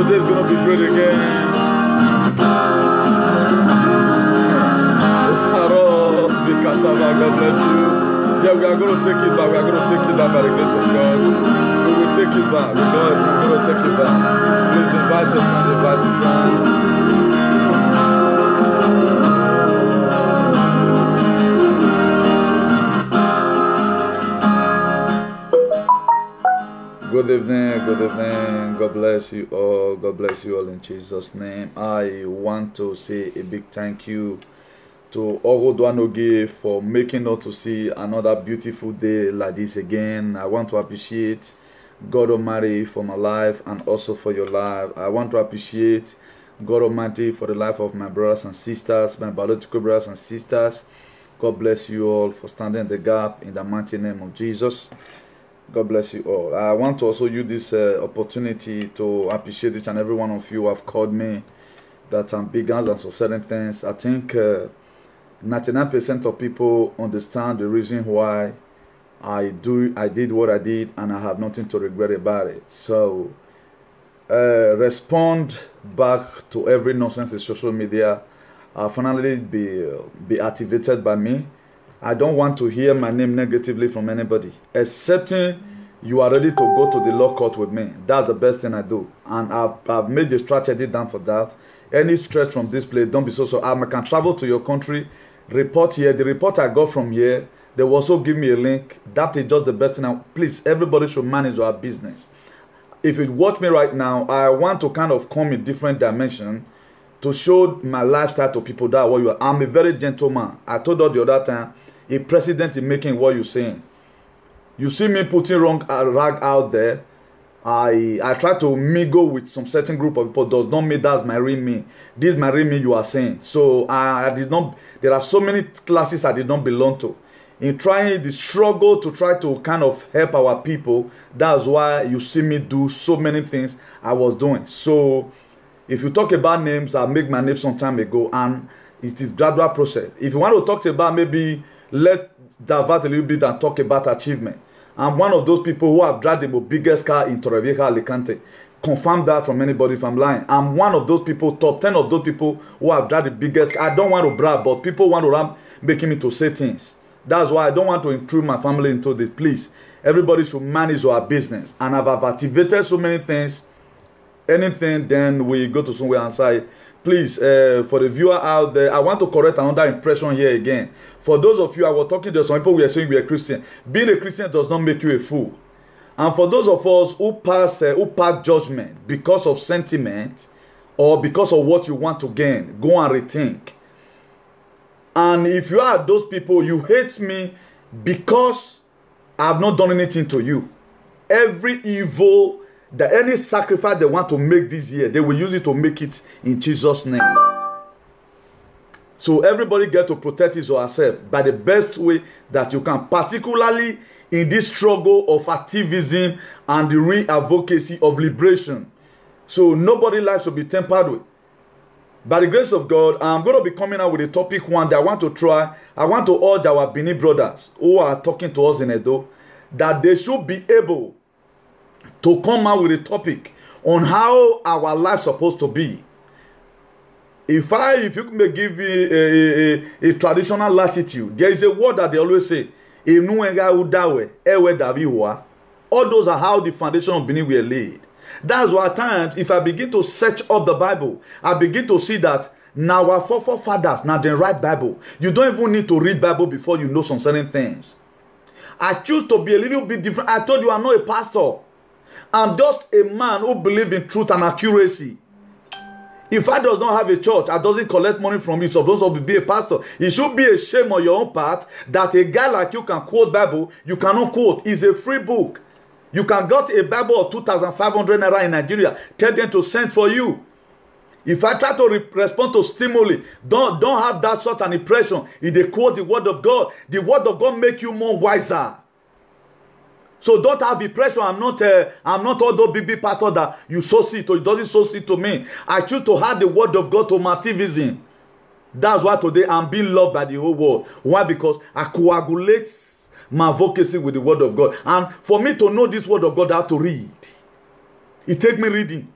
today's gonna be great again. God bless you. Yeah, we are going to take it back. We are going to take it back by the grace of God. We will take it back. We're going to take it back. Please invite your friend, invite your friend. Good evening, good evening. God bless you all. God bless you all in Jesus' name. I want to say a big thank you to Orodwanoge for making us to see another beautiful day like this again. I want to appreciate God Almighty for my life and also for your life. I want to appreciate God Almighty for the life of my brothers and sisters, my biological brothers and sisters. God bless you all for standing in the gap in the mighty name of Jesus. God bless you all. I want to also use this opportunity to appreciate each and every one of you who have called me that I'm big guns and so certain things. I think 99% of people understand the reason why I did what I did, and I have nothing to regret about it. So respond back to every nonsense in social media. Finally be activated by me. I don't want to hear my name negatively from anybody, excepting you are ready to go to the law court with me. That's the best thing I do, and I've made the strategy down for that. Any stretch from this place, don't be so I can travel to your country, report here. The report I got from here, they will also give me a link. That is just the best thing. Please, everybody should manage our business. If you watch me right now, I want to kind of come in different dimension to show my lifestyle to people that what you are. I'm a very gentleman. I told you the other time, a president is making what you're saying. You see me putting wrong rag out there. I try to mingle with some certain group of people. Does not mean that's my real me. This is my real me you are saying. So I did not. There are so many classes I did not belong to. In trying the struggle to try to kind of help our people, that's why you see me do so many things I was doing. So if you talk about names, I make my name some time ago, and it is gradual process. If you want to talk about maybe let divert a little bit and talk about achievement. I'm one of those people who have driven the biggest car in Torrevieja, Alicante. Confirm that from anybody if I'm lying. I'm one of those people, top 10 of those people who have driven the biggest car. I don't want to brag, but people want to make me to say things. That's why I don't want to intrude my family into this. Please, everybody should manage our business. And I've activated so many things. Anything, then we go to somewhere and say, please, for the viewer out there, I want to correct another impression here again. For those of you, I was talking to some people, we are saying we are Christian. Being a Christian does not make you a fool. And for those of us who pass judgment because of sentiment or because of what you want to gain, go and rethink. And if you are those people, you hate me because I have not done anything to you. Every evil, any sacrifice they want to make this year, they will use it to make it in Jesus' name. So everybody get to protect his or herself by the best way that you can, particularly in this struggle of activism and the re-advocacy of liberation. So nobody life should be tampered with. By the grace of God, I'm going to be coming out with a topic one that I want to try. I want to urge our Benin brothers who are talking to us in Edo that they should be able to come out with a topic on how our life is supposed to be. If you may give me a traditional latitude, there is a word that they always say, all those are how the foundation of Benin were laid. That's why at times, if I begin to search up the Bible, I begin to see that now our forefathers, now they write Bible. You don't even need to read Bible before you know some certain things. I choose to be a little bit different. I told you I'm not a pastor. I'm just a man who believes in truth and accuracy. If I does not have a church, I doesn't collect money from it, so don't be a pastor. It should be a shame on your own part that a guy like you can quote Bible, you cannot quote. It's a free book. You can get a Bible of 2,500 naira in Nigeria. Tell them to send for you. If I try to respond to stimuli, don't have that sort of impression. If they quote the word of God make you more wiser. So don't have impression. I'm not all those big pastor that you sow seed to. It doesn't sow seed to me. I choose to have the word of God to my activism. That's why today I'm being loved by the whole world. Why? Because I coagulate my advocacy with the word of God. And for me to know this word of God, I have to read. It takes me reading.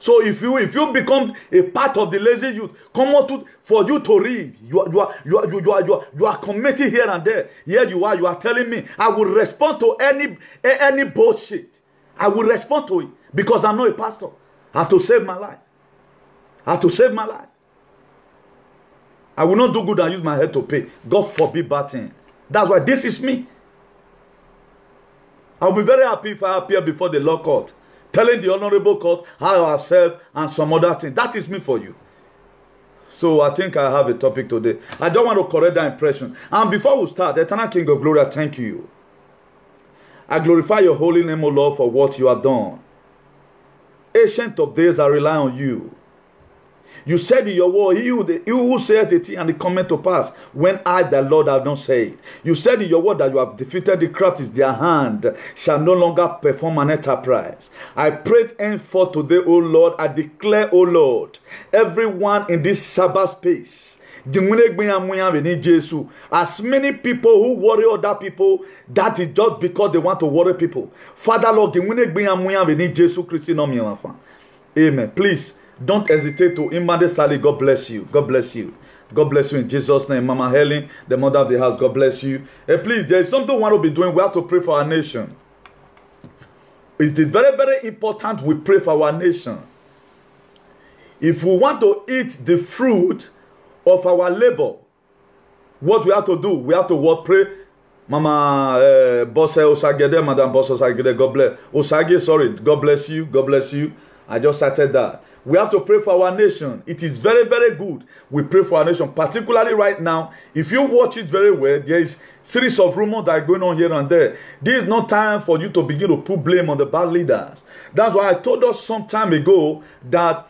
So if you become a part of the lazy youth, come on for you to read. You are committing here and there. Here you are telling me I will respond to any bullshit. I will respond to it because I'm not a pastor. I have to save my life. I have to save my life. I will not do good and use my head to pay. God forbid bad thing. That's why this is me. I'll be very happy if I appear before the law court, telling the honorable court how I have served and some other things. That is me for you. So I think I have a topic today. I don't want to correct that impression. And before we start, Eternal King of Glory, I thank you. I glorify your holy name, O Lord, for what you have done. Ancient of days, I rely on you. You said in your word, he who said the thing and it cometh to pass, when I, the Lord, have not said. You said in your word that you have defeated the crafties, their hand shall no longer perform an enterprise. I prayed henceforth today, O Lord, I declare, O Lord, everyone in this Sabbath space, as many people who worry other people, that is just because they want to worry people. Father Lord, amen. Please don't hesitate to immediately. God bless you. God bless you. God bless you in Jesus' name. Mama Helen, the mother of the house, God bless you. And please, there is something we want to be doing. We have to pray for our nation. It is very, very important we pray for our nation. If we want to eat the fruit of our labor, what we have to do, we have to what? Pray. Mama Bosse Osagede, Madam Bosse Osagede, God bless. Osage, sorry, God bless you. God bless you. I just started that. We have to pray for our nation. It is very, very good. We pray for our nation, particularly right now. If you watch it very well, there is series of rumors that are going on here and there. This is not time for you to begin to put blame on the bad leaders. That's why I told us some time ago that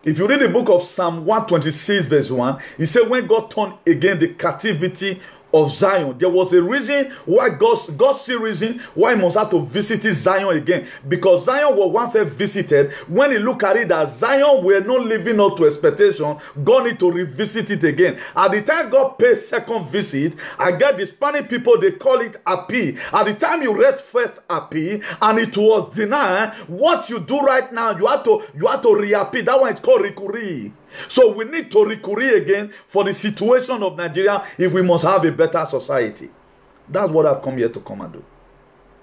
if you read the book of Psalm 126 verse 1, he said when God turned again the captivity of Zion, there was a reason why God see reason why he must have to visit Zion again, because Zion was once visited. When he look at it that Zion were not living up to expectation, God need to revisit it again. At the time God paid second visit, I get the Spanish people, they call it api. At the time you read first api and it was denied, what you do right now, you have to reapi. That one is called rikuri. So we need to recurry again for the situation of Nigeria if we must have a better society. That's what I've come here to come and do.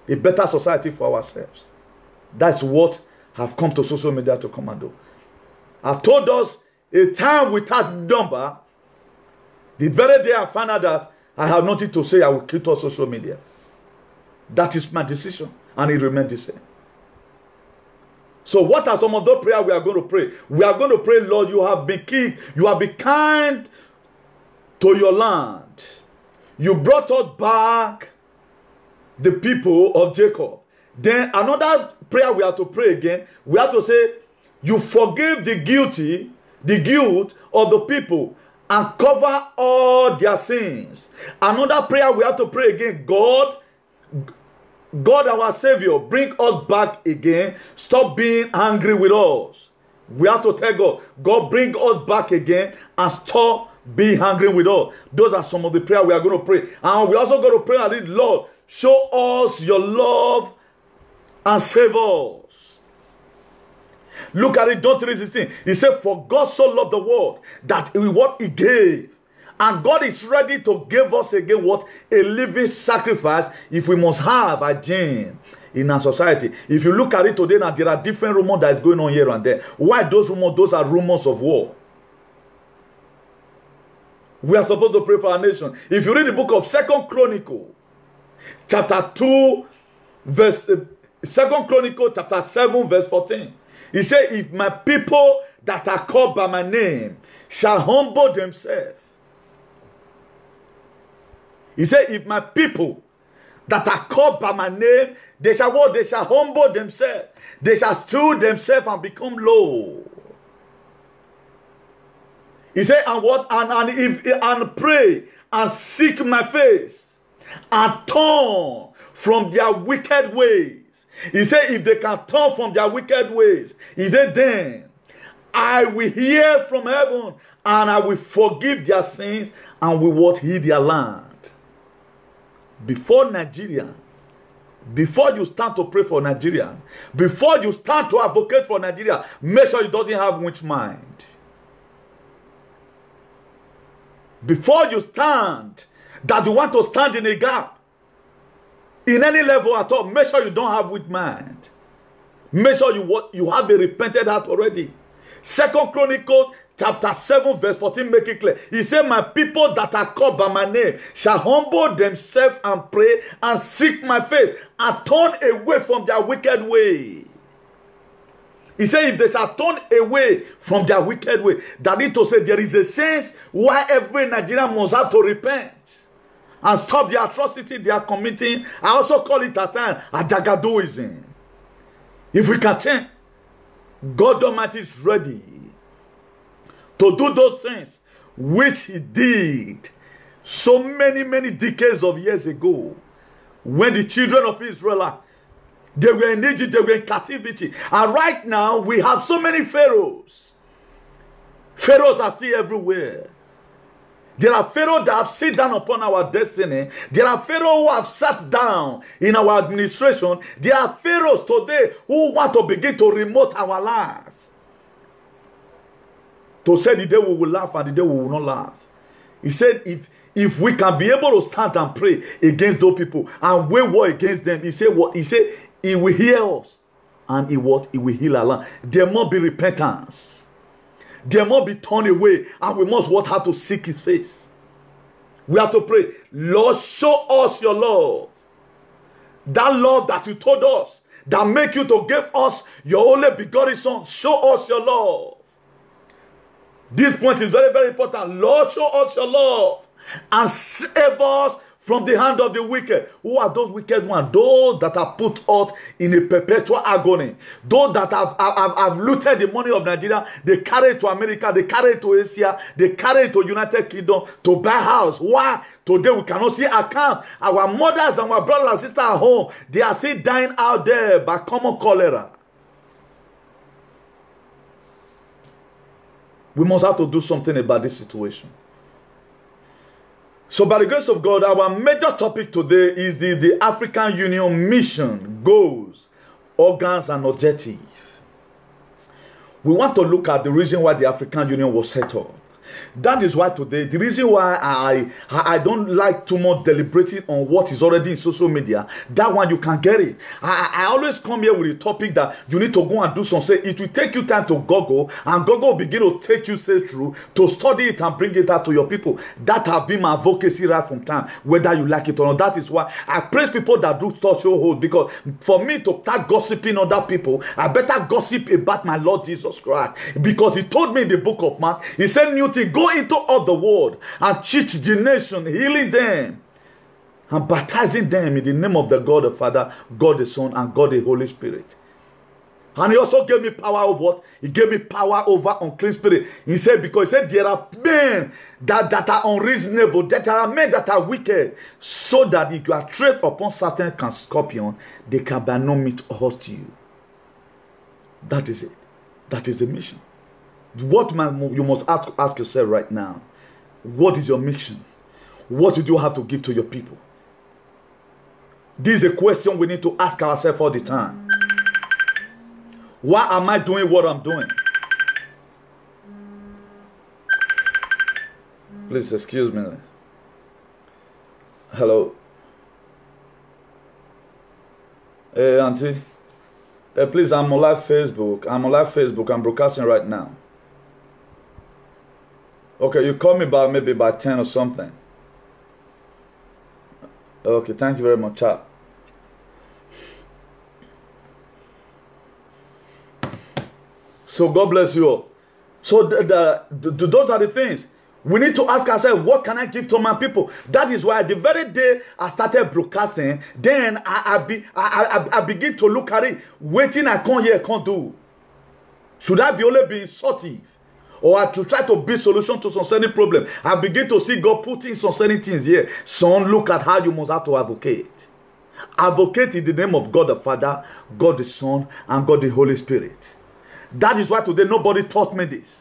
A better society for ourselves. That's what I've come to social media to come and do. I've told us a time without number. The very day I found out that I have nothing to say, I will quit all social media. That is my decision, and it remains the same. So what are some of those prayers we are going to pray? We are going to pray, Lord, you have been king. You have been kind to your land. You brought us back the people of Jacob. Then another prayer we have to pray again. We have to say, you forgive the guilt of the people and cover all their sins. Another prayer we have to pray again. God our Savior, bring us back again. Stop being angry with us. We have to tell God, God, bring us back again and stop being angry with us. Those are some of the prayers we are going to pray. And we also going to pray and read, Lord, show us your love and save us. Look at it, John 3:16. He said, for God so loved the world that what he gave. And God is ready to give us again what? A living sacrifice if we must have a gene in our society. If you look at it today now, there are different rumors that is going on here and there. Why those rumors? Those are rumors of war. We are supposed to pray for our nation. If you read the book of 2 Chronicles, chapter 2, verse 2 Chronicles, chapter 7, verse 14. He said, if my people that are called by my name shall humble themselves. He said, if my people that are called by my name, they shall what? They shall humble themselves. They shall stoop themselves and become low. He said, and what? And pray and seek my face and turn from their wicked ways. He said, if they can turn from their wicked ways, he said, then I will hear from heaven and I will forgive their sins and will what? Heal their land. Before Nigeria Before you stand to pray for Nigeria, before you stand to advocate for Nigeria, make sure you doesn't have witch mind. Before you stand, that you want to stand in a gap, in any level at all, make sure you don't have witch mind. Make sure you have a repented heart already. 2 Chronicles chapter 7 verse 14 make it clear. He said, my people that are called by my name shall humble themselves and pray and seek my face and turn away from their wicked way. He said, if they shall turn away from their wicked way, that is to say, there is a sense why every Nigerian must have to repent and stop the atrocity they are committing. I also call it at times Ajagadoism. If we can change, God Almighty is ready to do those things which he did so many decades of years ago, when the children of Israel, they were in Egypt, they were in captivity. And right now, we have so many pharaohs. Pharaohs are still everywhere. There are pharaohs that have sit down upon our destiny. There are pharaohs who have sat down in our administration. There are pharaohs today who want to begin to remote our life. To say the day we will laugh and the day we will not laugh. He said, if we can be able to stand and pray against those people and wage war against them, he said what? He said, he will hear us and he will heal our land. There must be repentance. There must be turned away, and we must have to seek his face. We have to pray, Lord, show us your love. That love that you told us, that make you to give us your only begotten son. Show us your love. This point is very important. Lord, show us your love and save us from the hand of the wicked. Who are those wicked ones? Those that are put out in a perpetual agony. Those that have looted the money of Nigeria. They carry it to America. They carry it to Asia. They carry it to United Kingdom to buy house. Why? Today we cannot see account. Our mothers and our brothers and sisters at home, they are still dying out there by common cholera. We must have to do something about this situation. So by the grace of God, our major topic today is the African Union mission, goals, organs, and objectives. We want to look at the reason why the African Union was set up. That is why today, the reason why I don't like too much deliberating on what is already in social media, that one you can get it. I always come here with a topic that you need to go and do something. It will take you time to Google, and Google will begin to take you through to study it and bring it out to your people. That have been my advocacy right from time, whether you like it or not. That is why I praise people that do touch your hold, because for me to start gossiping other people, I better gossip about my Lord Jesus Christ, because he told me in the book of Mark, he said, Newton, go into all the world and teach the nation, healing them and baptizing them in the name of the God the Father, God the Son, and God the Holy Spirit. And he also gave me power over what? He gave me power over unclean spirit. He said, because he said there are men that are unreasonable, that are men that are wicked, so that if you are tread upon certain scorpion, they can by no means hurt you. That is it. That is the mission. What you must ask yourself right now, what is your mission? What do you have to give to your people? This is a question we need to ask ourselves all the time. Why am I doing what I'm doing? Please excuse me. Hello. Hey, auntie. Please, I'm on live Facebook. I'm broadcasting right now. Okay, you call me by maybe by 10 or something. Okay, thank you very much, chap. So God bless you all. So those are the things. We need to ask ourselves, what can I give to my people? That is why the very day I started broadcasting, then I begin to look at it. Waiting I can't hear, I can't do. Should I be only being insultive? Or to try to build solution to some certain problem? I begin to see God putting some certain things here. Son, look at how you must have to advocate. Advocate in the name of God the Father, God the Son, and God the Holy Spirit. That is why today nobody taught me this.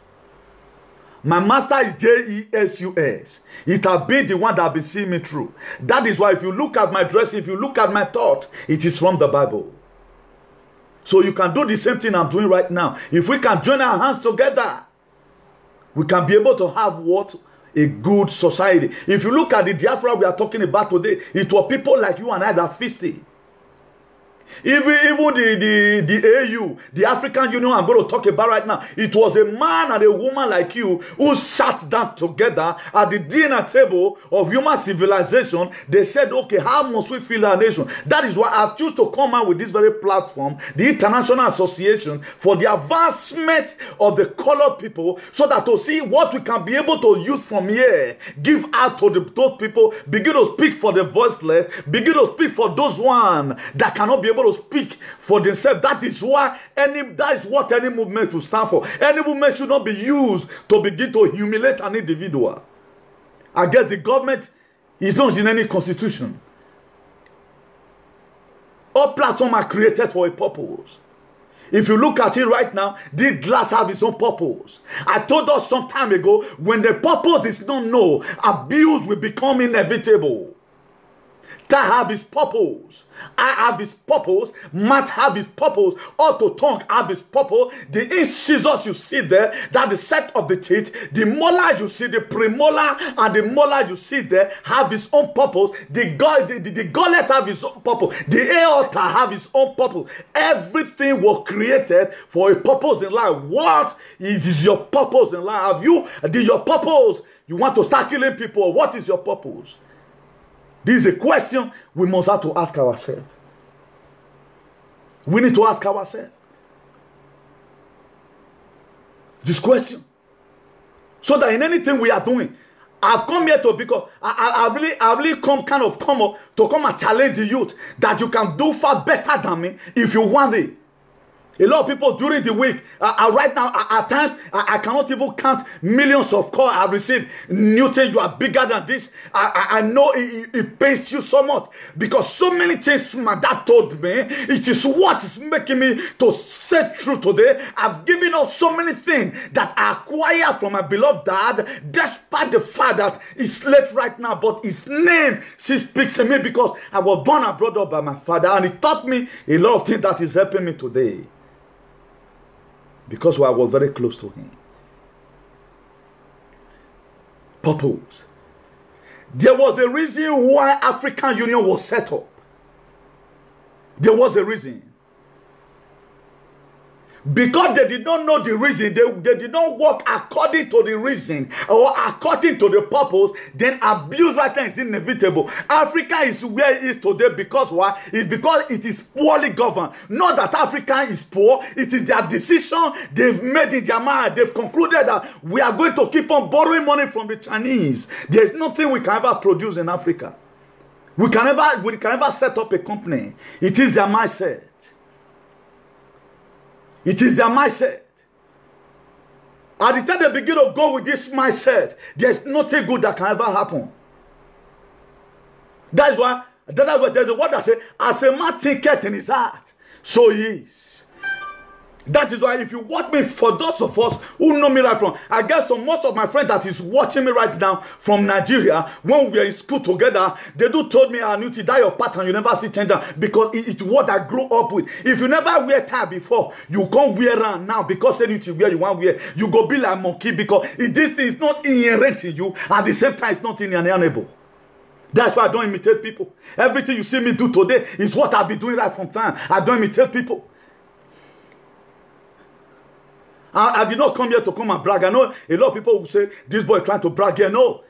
My master is Jesus. It has been the one that has been seeing me through. That is why if you look at my dress, if you look at my thought, it is from the Bible. So you can do the same thing I'm doing right now. If we can join our hands together, we can be able to have what? A good society. If you look at the diaspora we are talking about today, it was people like you and I that feasted. Even the AU, the African Union I'm going to talk about right now, it was a man and a woman like you who sat down together at the dinner table of human civilization. They said, okay, how must we fill our nation? That is why I choose to come out with this very platform, the International Association for the Advancement of the Colored People, so that to see what we can be able to use from here, give out to those people, begin to speak for the voiceless, begin to speak for those one that cannot be able to speak for themselves. That is what any movement will stand for. Any movement should not be used to begin to humiliate an individual. I guess the government is not in any constitution. All platforms are created for a purpose. If you look at it right now, this glass has its own purpose. I told us some time ago, when the purpose is not known, abuse will become inevitable. That have his purpose. I have his purpose. Matt have his purpose. Otto tongue have his purpose. The incisors you see there, that the set of the teeth, the molar you see, the premolar and the molar you see there have his own purpose. The gullet have his own purpose. The aorta have his own purpose. Everything was created for a purpose in life. What is your purpose in life? Have you your purpose? You want to start killing people? What is your purpose? This is a question we must have to ask ourselves. We need to ask ourselves this question, so that in anything we are doing, I've come here to, because I really come up to come and challenge the youth that you can do far better than me if you want it. A lot of people during the week, right now, at times, I cannot even count millions of calls I've received. Newton, you are bigger than this. I know it pains you so much, because so many things my dad told me, it is what is making me to say true today. I've given up so many things that I acquired from my beloved dad, despite the fact that he's late right now, but his name still speaks to me, because I was born and brought up by my father, and he taught me a lot of things that is helping me today, because I was very close to him. Purpose. There was a reason why African Union was set up. There was a reason. Because they did not know the reason, they did not work according to the reason or according to the purpose, then abuse right now is inevitable. Africa is where it is today because why? It's because it is poorly governed. Not that Africa is poor, it is their decision they've made in their mind. They've concluded that we are going to keep on borrowing money from the Chinese. There's nothing we can ever produce in Africa. We can never set up a company. It is their mindset. It is their mindset. At the time they begin to go with this mindset, there's nothing good that can ever happen. That's why there's a word that says, as a man thinketh in his heart, so he is. That is why if you watch me, for those of us who know me right from, I guess so most of my friends that is watching me right now from Nigeria, when we were in school together, they do told me, Anuti, that your pattern, you never see change that, because it's what I grew up with. If you never wear tie before, you can't wear around now, because Anuti wear, you want wear, you go be like monkey, because this thing is not inherent in you, at the same time it's not inalienable. That's why I don't imitate people. Everything you see me do today is what I've been doing right from time. I don't imitate people. I did not come here to come and brag. I know a lot of people will say, this boy trying to brag here. No.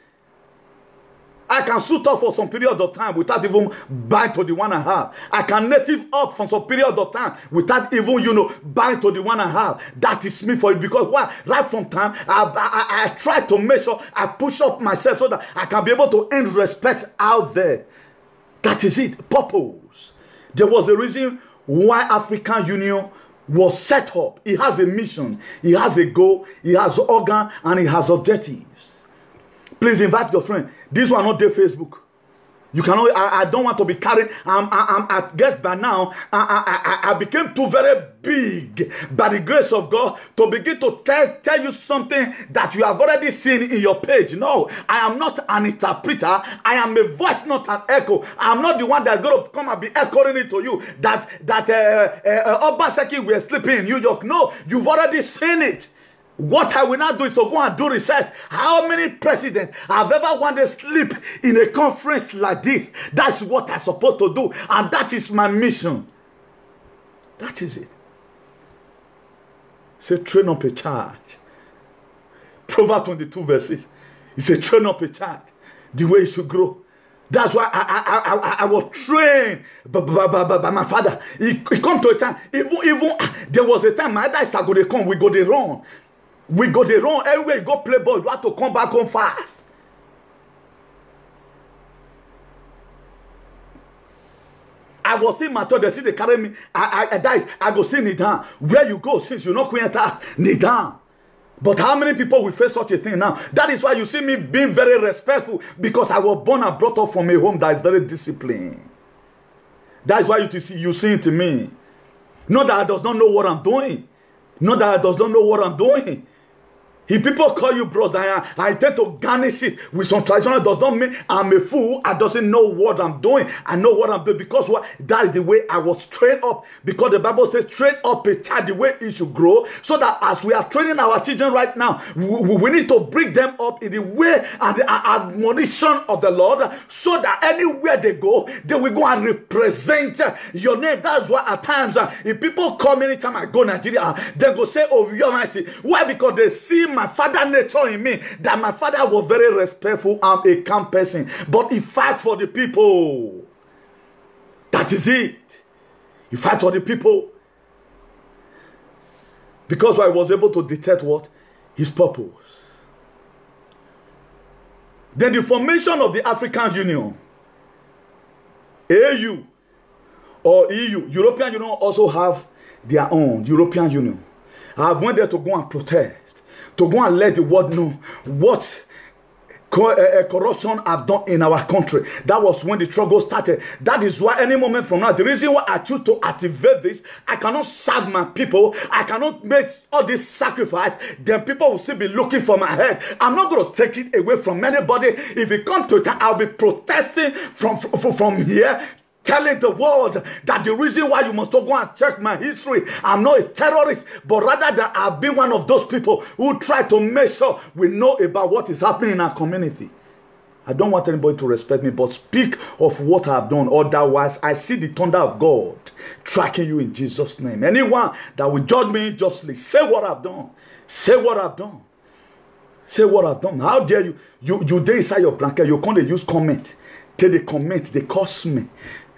I can suit up for some period of time without even buying to the one I have. I can native up for some period of time without even, buying to the one I have. That is me for it. Because why? Right from time, I try to make sure I push up myself so that I can be able to earn respect out there. That is it. Purpose. There was a reason why African Union was set up. It has a mission, it has a goal, it has organ, and it has objectives. Please invite your friend. This one not their Facebook. You cannot. I don't want to be carried. I guess by now I became too very big by the grace of God to begin to tell you something that you have already seen in your page. No, I am not an interpreter. I am a voice, not an echo. I am not the one that's going to come and be echoing it to you. That Obaseki were sleeping in New York. No, you've already seen it. What I will not do is to go and do research. How many presidents have ever wanted to sleep in a conference like this? That's what I'm supposed to do. And that is my mission. That is it. Say, train up a child. Proverbs 22 verses. It's a train up a child. The way it should grow. That's why I was trained by my father. It comes to a time. Even there was a time my dad started going to come. We go to run. We go the wrong. Everywhere you go play ball, you have to come back home fast. I was in my church, they see they carry me. I go see knee down. Where you go, since you're not going to knee down. But how many people will face such a thing now? That is why you see me being very respectful, because I was born and brought up from a home that is very disciplined. That's why you see it to me. Not that I does not know what I'm doing. Not that I does not know what I'm doing. If people call you bros, I tend to garnish it with some traditional. Does not mean I'm a fool. I doesn't know what I'm doing. I know what I'm doing because what? That is the way I was trained up. Because the Bible says, train up a child the way it should grow. So that as we are training our children right now, we need to bring them up in the way and the admonition of the Lord, so that anywhere they go, they will go and represent your name. That's why at times, if people call me anytime I go to Nigeria, they go say, oh, you're my see. Why? Because they see my father nature in me, that my father was very respectful and a calm person, but he fights for the people. That is it. He fights for the people. Because I was able to detect what? His purpose. Then the formation of the African Union, AU or EU, European Union also have their own European Union. I have went there to go and protest, to go and let the world know what corruption have done in our country. That was when the struggle started. That is why any moment from now, the reason why I choose to activate this, I cannot serve my people. I cannot make all this sacrifice. Then people will still be looking for my head. I'm not going to take it away from anybody. If it comes to it, I'll be protesting from here, telling the world that the reason why you must go and check my history, I'm not a terrorist, but rather that I've been one of those people who try to make sure we know about what is happening in our community. I don't want anybody to respect me, but speak of what I've done. Otherwise, I see the thunder of God tracking you in Jesus' name. Anyone that will judge me unjustly, say what I've done. Say what I've done. Say what I've done. How dare you? You there inside your blanket, you can't use comment. Till they comment, they curse me.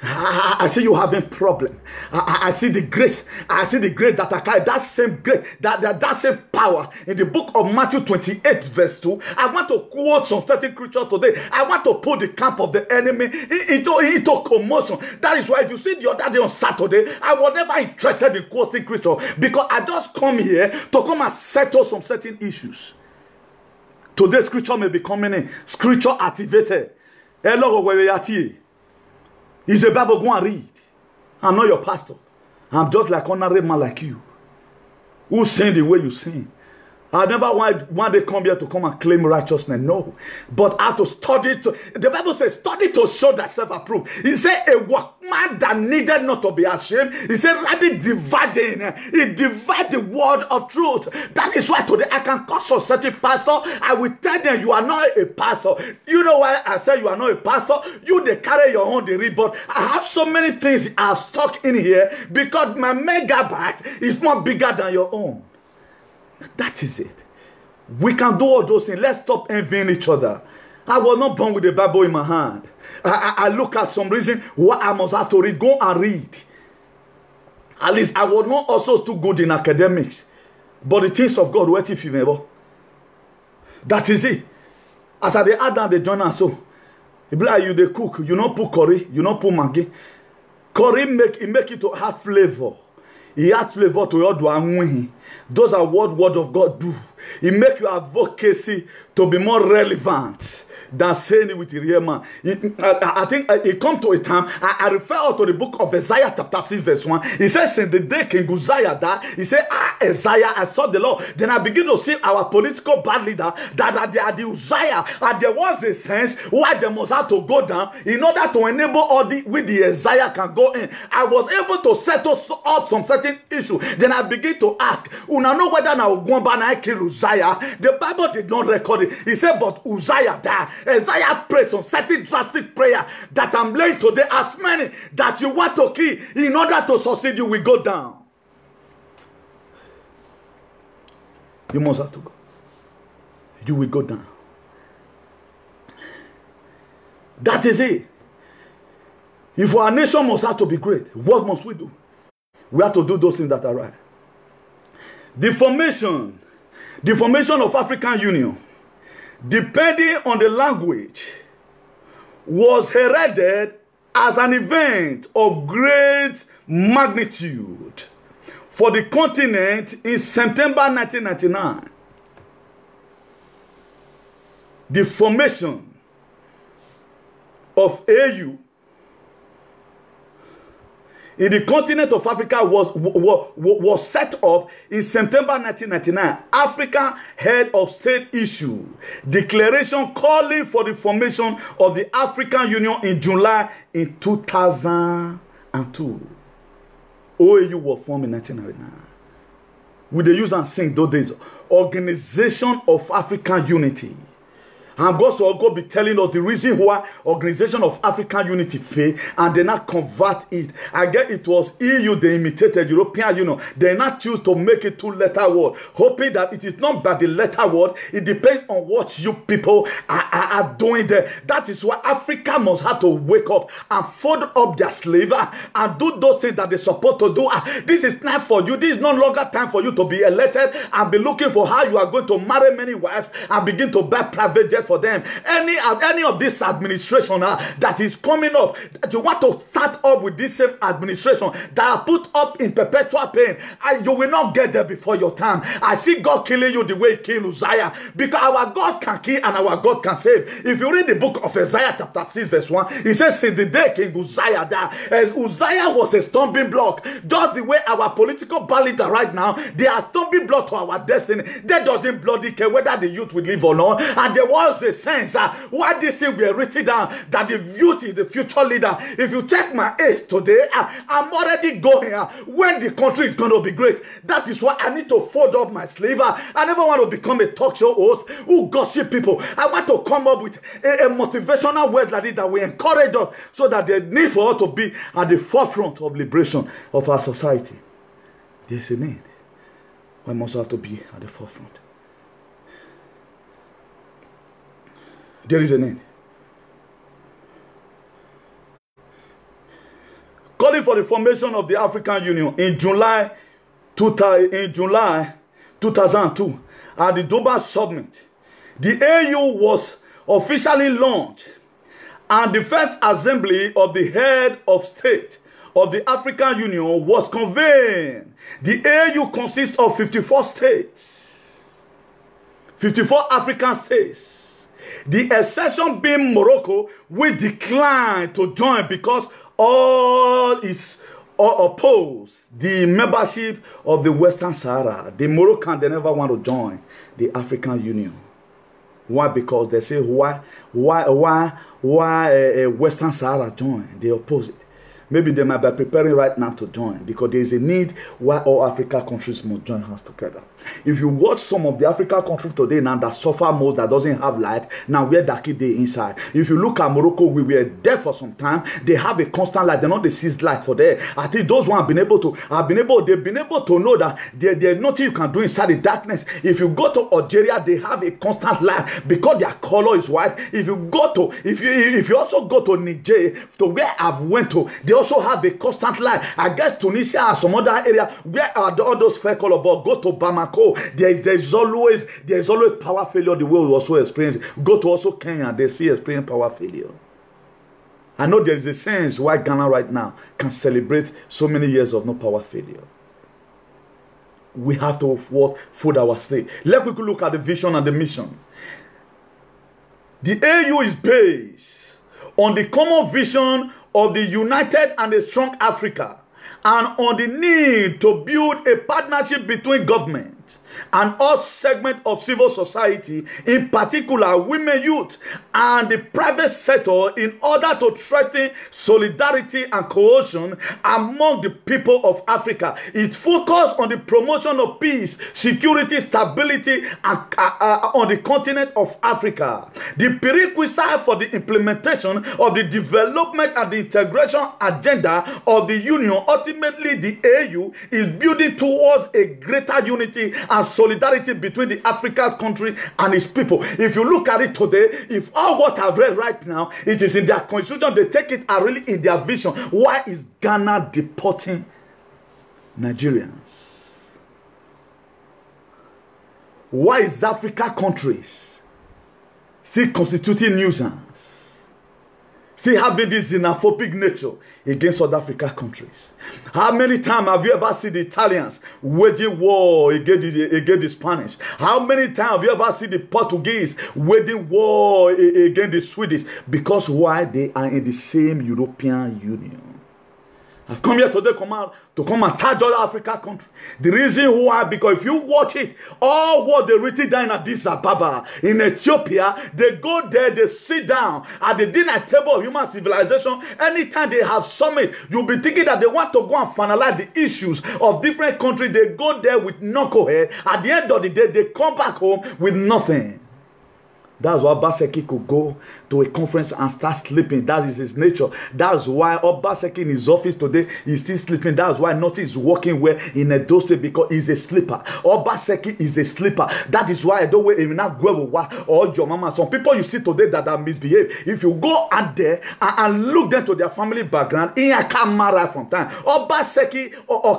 I see you having problem. I see the grace. I see the grace that I carry. That same grace, that same power in the book of Matthew 28 verse 2. I want to quote some certain scriptures today. I want to put the camp of the enemy into commotion. That is why if you see the other day on Saturday, I was never interested in quoting scripture, because I just come here to come and settle some certain issues. Today's scripture may be coming in. Scripture activated. It's a Bible, go and read. I'm not your pastor. I'm just like honorary man like you, who sing the way you sing. I never want they come here to come and claim righteousness. No. But I have to study. The Bible says, study to show thyself approved. He said, a workman that needed not to be ashamed. He said, rather dividing. He divide the word of truth. That is why today I can call a certain pastor. I will tell them, you are not a pastor. You know why I say you are not a pastor? You, they carry your own, they read. But I have so many things I've stuck in here because my megabyte is more bigger than your own. That is it. We can do all those things. Let's stop envying each other. I was not born with the Bible in my hand. I look at some reason why I must have to read. Go and read. At least I was not also too good in academics. But the things of God, what if you never? That is it. As I add down the journal, so it be like you the cook. You not put curry. You not put maggi. Curry make it to have flavor. He adds flavor to your do. Those are what word of God do. It makes your advocacy to be more relevant than saying it with the real man. I think it come to a time, I refer to the book of Isaiah chapter 6 verse 1. He says, in the day King Uzziah died, he said, Isaiah, I saw the Lord. Then I begin to see our political bad leader, that they are the Uzziah, and there was a sense why they must have to go down in order to enable all the, with the Isaiah can go in. I was able to settle up some certain issue. Then I begin to ask, una know whether now Gwamba na kill Uzziah? The Bible did not record it. He said, but Uzziah died. Isaiah prayed some certain drastic prayer that I'm laying today. As many that you want to kill in order to succeed, you will go down. You must have to go. You will go down. That is it. If our nation must have to be great, what must we do? We have to do those things that are right. The formation of African Union, depending on the language, was heralded as an event of great magnitude for the continent in September 1999. The formation of AU in the continent of Africa was set up in September 1999. Africa Head of State issue declaration calling for the formation of the African Union in July in 2002. OAU was formed in 1999. With the use and sing those days, Organization of African Unity. I'm going to go be telling us the reason why Organization of African Unity failed and they not convert it. I get it was EU, they imitated European Union. They not choose to make it two-letter word, hoping that it is not by the letter word. It depends on what you people are doing there. That is why Africa must have to wake up and fold up their slave and do those things that they're supposed to do. This is not for you. This is no longer time for you to be elected and be looking for how you are going to marry many wives and begin to buy private jets for them. Any of this administration that is coming up, that you want to start up with this same administration that are put up in perpetual pain, and you will not get there before your time. I see God killing you the way he killed Uzziah, because our God can kill and our God can save. If you read the book of Isaiah chapter 6 verse 1, it says, since the day King Uzziah died, as Uzziah was a stumbling block, just the way our political bad leader right now, they are stumbling block to our destiny. That doesn't bloody care whether the youth will live or not. And there was a sense why this thing were written down that the youth is the future leader. If you check my age today, I'm already going when the country is going to be great. That is why I need to fold up my sleeve. I never want to become a talk show host who gossip people. I want to come up with a motivational word like this that will encourage us, so that the need for us to be at the forefront of liberation of our society. There's a need. We must have to be at the forefront. There is a need. Calling for the formation of the African Union in July 2002 at the Durban Summit. The AU was officially launched, and the first assembly of the head of state of the African Union was convened. The AU consists of 54 states, 54 African states. The exception being Morocco, we declined to join because all is oppose the membership of the Western Sahara. The Moroccans, they never want to join the African Union. Why? Because they say why Western Sahara join? They oppose it. Maybe they might be preparing right now to join, because there is a need why all African countries must join hands together. If you watch some of the African countries today now that suffer most, that doesn't have light, now where Daki they inside. If you look at Morocco, we were there for some time. They have a constant light. They're not the seized light for there. I think those who have been able to, they've been able to know that there's nothing you can do inside the darkness. If you go to Algeria, they have a constant light because their color is white. If you go to, if you also go to Niger, to where I've went to, they also have a constant light. I guess Tunisia and some other area where are all those fair color, but go to Bamako. There's always power failure the way we also experience. Go to also Kenya, they see experience power failure. I know there is a sense why Ghana right now can celebrate so many years of no power failure. we have to food our state. Let's quickly look at the vision and the mission. The AU is based on the common vision of the united and a strong Africa, and on the need to build a partnership between government and all segments of civil society, in particular women, youth, and the private sector, in order to strengthen solidarity and cohesion among the people of Africa. It focuses on the promotion of peace, security, stability on the continent of Africa. The prerequisite for the implementation of the development and the integration agenda of the Union, ultimately the AU, is building towards a greater unity and solidarity between the African country and its people. If you look at it today, if all what I've read right now, it is in their constitution, they take it and really in their vision. Why is Ghana deporting Nigerians? Why is Africa countries still constituting nuisance? Still having this xenophobic nature against South Africa countries? How many times have you ever seen the Italians waging war against the Spanish? How many times have you ever seen the Portuguese waging war against the Swedish? Because why? They are in the same European Union. I've come here today to come and charge all Africa countries. The reason why, because if you watch it, all what they written down in Addis Ababa, in Ethiopia, they go there, they sit down at the dinner table of human civilization. Anytime they have summit, you'll be thinking that they want to go and finalize the issues of different countries. They go there with knucklehead. At the end of the day, they come back home with nothing. That's why Obaseki could go to a conference and start sleeping. That is his nature. That's why Obaseki in his office today is still sleeping. That's why nothing is working well in a State, because he's a sleeper. Obaseki is a sleeper. That is why I don't wait not go or your mama. Some people you see today that are misbehave. If you go out there and look them to their family background, in a camera from time. Obaseki or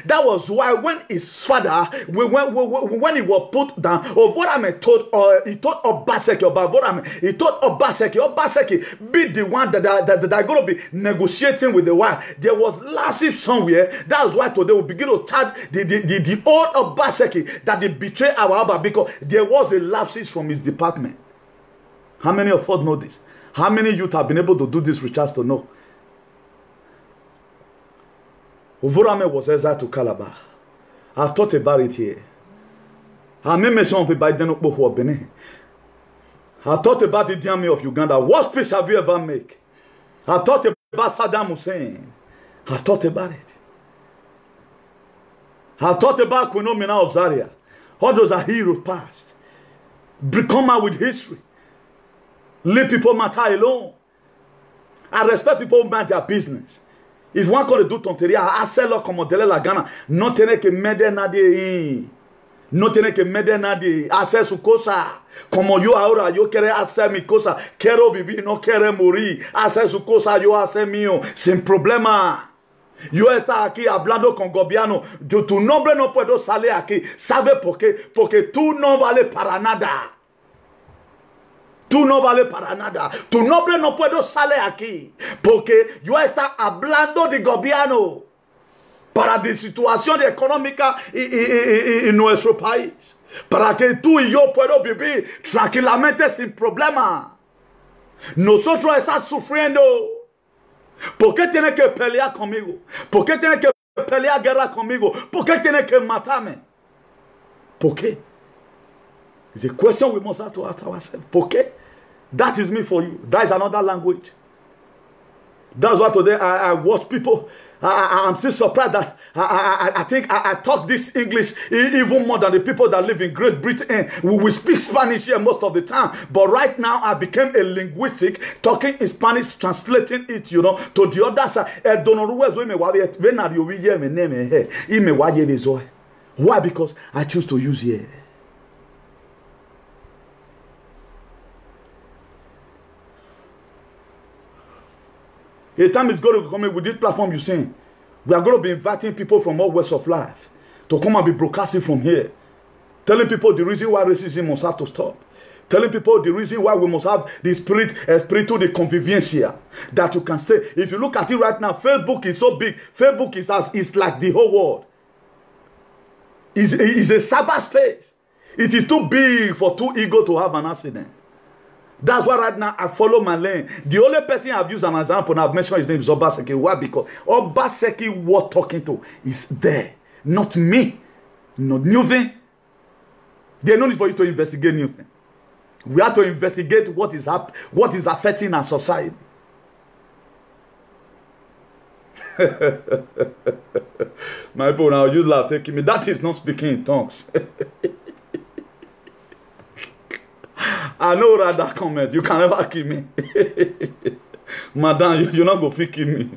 that was why when his father, when he was put down, or what I'm told, he told Obaseki about what he told Obaseki be the one that are going to be negotiating with the wife. There was lawsuit somewhere. That's why today we begin to charge the old Obaseki that they betrayed our Abba, because there was a lapses from his department. How many of us know this? How many youth have been able to do this research to know? Ovorame was exiled to Calabar. I've thought about it here. I thought about the army of Uganda. What peace have you ever made? I thought about Saddam Hussein. I thought about it. I thought about Kwenomina of Zaria. All those are heroes past. Come out with history. Leave people matter alone. I respect people who mind their business. If one can do tonteria, I sell a commodele la Ghana. Not tenez que mede nade. No tiene que meter nadie, hacer su cosa. Como yo ahora, yo quiero hacer mi cosa. Quiero vivir, no quiero morir. Hacer su cosa, yo hacer mío. Sin problema. Yo estoy aquí hablando con gobierno. Tu nombre no puedo salir aquí. ¿Sabe por qué? Porque tú no vale para nada. Tú no vale para nada. Tu nombre no puedo salir aquí. Porque yo estoy hablando de gobierno. Para la situación económica en nuestro país. Para que tú y yo podamos vivir tranquilamente sin problema. Nosotros estamos sufriendo. ¿Por qué tiene que pelear conmigo? ¿Por qué tiene que pelear guerra conmigo? ¿Por qué tiene que matarme? ¿Por qué? It's a question we must have to ask ourselves. ¿Por qué? That is me for you. That is another language. That's why today I watch people. I'm still surprised that I think I talk this English even more than the people that live in Great Britain. We speak Spanish here most of the time. But right now I became a linguistic, talking in Spanish, translating it, to the other side. Why? Because I choose to use here. A time is going to come in with this platform you're saying. We are going to be inviting people from all walks of life to come and be broadcasting from here. Telling people the reason why racism must have to stop. Telling people the reason why we must have the spiritual the convivencia that you can stay. If you look at it right now, Facebook is so big. Facebook is like the whole world. is a cyberspace. It is too big for two ego to have an accident. That's why right now I follow my lane. The only person I've used an example and I've mentioned his name is Obaseki. Why? Because Obaseki worth talking to is there. Not me. Not new thing. There's no need for you to investigate new thing. We have to investigate what is affecting our society. My people now you laugh taking me. That is not speaking in tongues. I know that comment. You can never kill me. Madam, you're not going to kill me.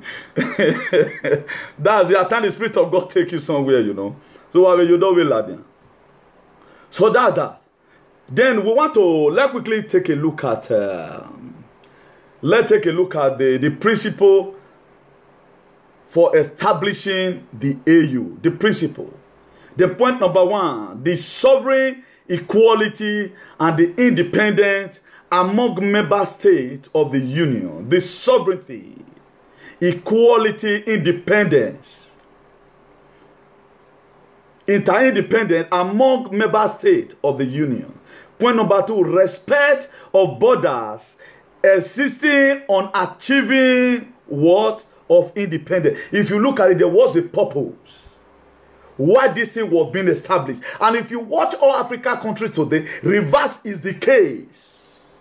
That's the time the Spirit of God take you somewhere, you know. So you don't will that. So that. Then we want to let's quickly take a look at let's take a look at the principle for establishing the AU. The principle. The point number 1, the sovereign equality and the independence among member states of the Union. The sovereignty, equality, independence, interdependence among member states of the Union. Point number 2, respect of borders existing on achieving what? Of independence. If you look at it, there was a purpose why this thing was being established. And if you watch all African countries today, reverse is the case.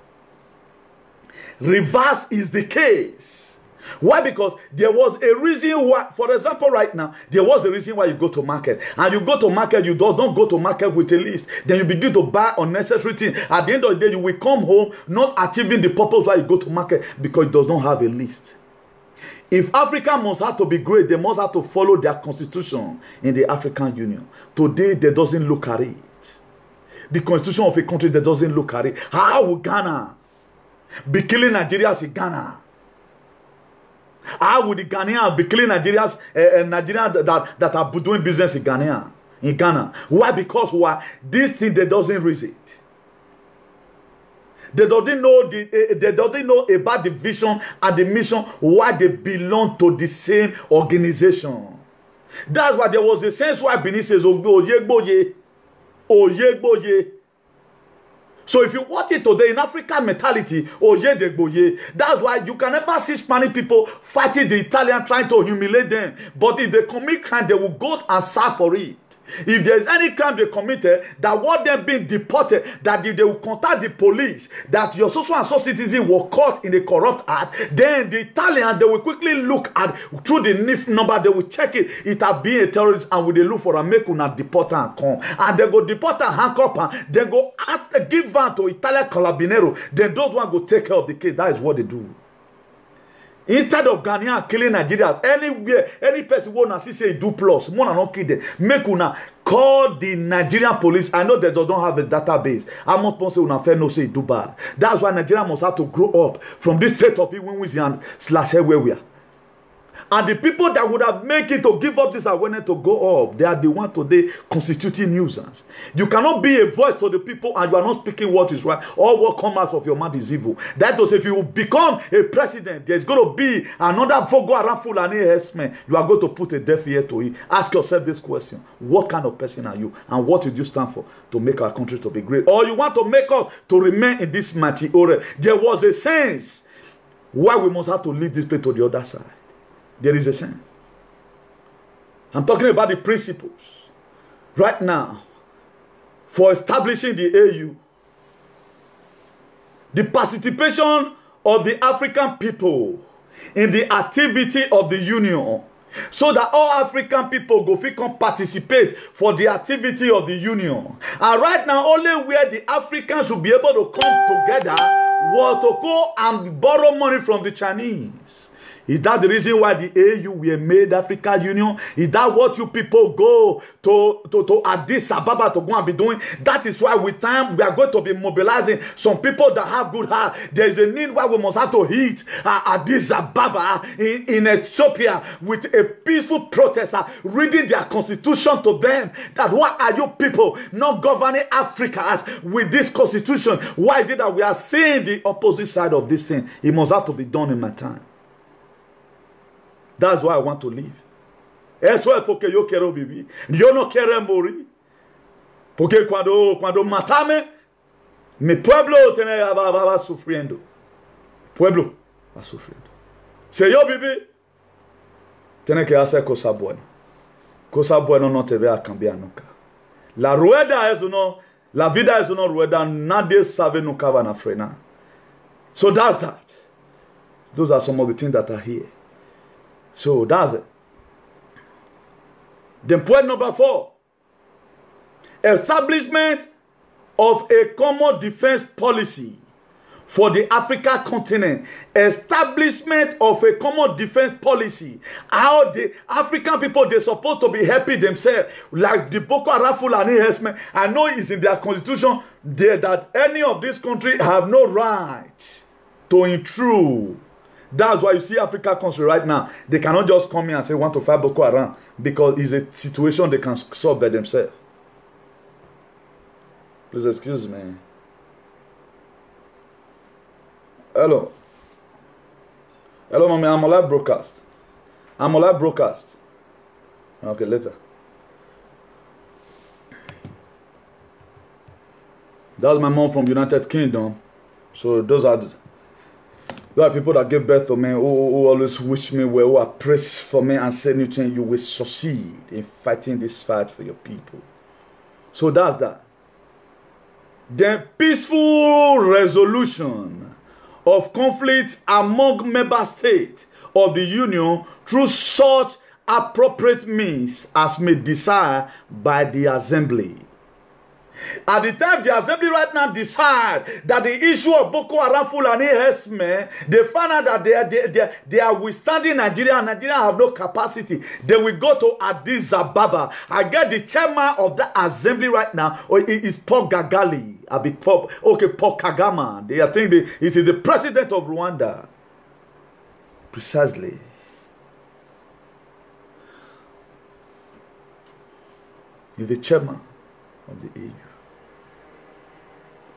Reverse is the case. Why? Because there was a reason why, for example, right now, there was a reason why you go to market. And you go to market, you don't go to market with a list. Then you begin to buy unnecessary things. At the end of the day, you will come home not achieving the purpose why you go to market because it does not have a list. If Africa must have to be great, they must have to follow their constitution in the African Union. Today, they doesn't look at it. The constitution of a country, they doesn't look at it. How will Ghana be killing Nigerians in Ghana? How would the Ghanaians be killing Nigerians that are doing business in Ghana? Why? Because why? This thing, they doesn't raise it. They doesn't know about the vision and the mission why they belong to the same organization. That's why there was a sense why Benin says Oyegboye. So if you watch it today in African mentality, Oyegboye, that's why you can never see Spanish people fighting the Italian trying to humiliate them. But if they commit crime, they will go and serve for it. If there's any crime they committed that want them being deported, that if they will contact the police, that your social and so citizen were caught in a corrupt act, then the Italian, they will quickly look at through the NIF number, they will check it. It has been a terrorist and will they look for a make una deport and come. And they go deport and handcuff and then go ask, give van to Italian Carabinieri. Then those ones go take care of the case. That is what they do. Instead of Ghanaian killing Nigeria, anywhere, any person who want to say do plus, more than not kill them. Make una call the Nigerian police. I know they don't have a database. I'm not going to say una fair no say do bad. That's why Nigeria must have to grow up from this state of even and slash where we are. And the people that would have made it to give up this awareness to go up, they are the ones today constituting nuisance. You cannot be a voice to the people and you are not speaking what is right. All what comes out of your mouth is evil. That is, if you become a president, there's going to be another Fogo Haram Fulani herdsman. You are going to put a deaf ear to it. Ask yourself this question. What kind of person are you? And what did you stand for to make our country to be great? Or you want to make us to remain in this mighty order? There was a sense why we must have to leave this place to the other side. There is a sense. I'm talking about the principles. Right now, for establishing the AU, the participation of the African people in the activity of the Union, so that all African people go can participate for the activity of the Union. And right now, only where the Africans will be able to come together was to go and borrow money from the Chinese. Is that the reason why the AU were made African Union? Is that what you people go to Addis Ababa to go and be doing? That is why with time we are going to be mobilizing some people that have good heart. There is a need why we must have to hit Addis Ababa in Ethiopia with a peaceful protester reading their constitution to them. That why are you people not governing Africa with this constitution? Why is it that we are seeing the opposite side of this thing? It must have to be done in my time. That's why I want to leave. That's why porque yo quiero vivir. Yo no quiero morir. Porque cuando matame, mi pueblo va sufriendo. Pueblo va sufriendo. Si yo viví, tiene que hacer cosas buenas. Cosas buenas no te va a cambiar nunca. La rueda es uno, la vida es una rueda, nadie sabe nunca van a frenar. So that's that. Those are some of the things that are here. So that's it. Then point number 4. Establishment of a common defense policy for the African continent. Establishment of a common defense policy. How the African people, they're supposed to be happy themselves. Like the Boko Haram Fulani herdsmen. I know it's in their constitution that any of these countries have no right to intrude. That's why you see Africa country right now. They cannot just come here and say want to fight Boko Haram because it's a situation they can solve by themselves. Please excuse me. Hello. Hello, mommy. I'm on live broadcast. I'm on live broadcast. Okay, later. That's my mom from United Kingdom. So those are people that give birth to me, who always wish me well, who are praised for me and say, Newton, you will succeed in fighting this fight for your people. So that's that. The peaceful resolution of conflict among member states of the Union through such appropriate means as may desire by the Assembly. At the time the Assembly right now decide that the issue of Boko Haram Fulani herdsmen, they find out that they are withstanding Nigeria and Nigeria have no capacity. They will go to Addis Ababa. I get the chairman of the Assembly right now, or it is Paul Gagali. Paul Kagame. I think it is the president of Rwanda. Precisely. He's the chairman of the EU.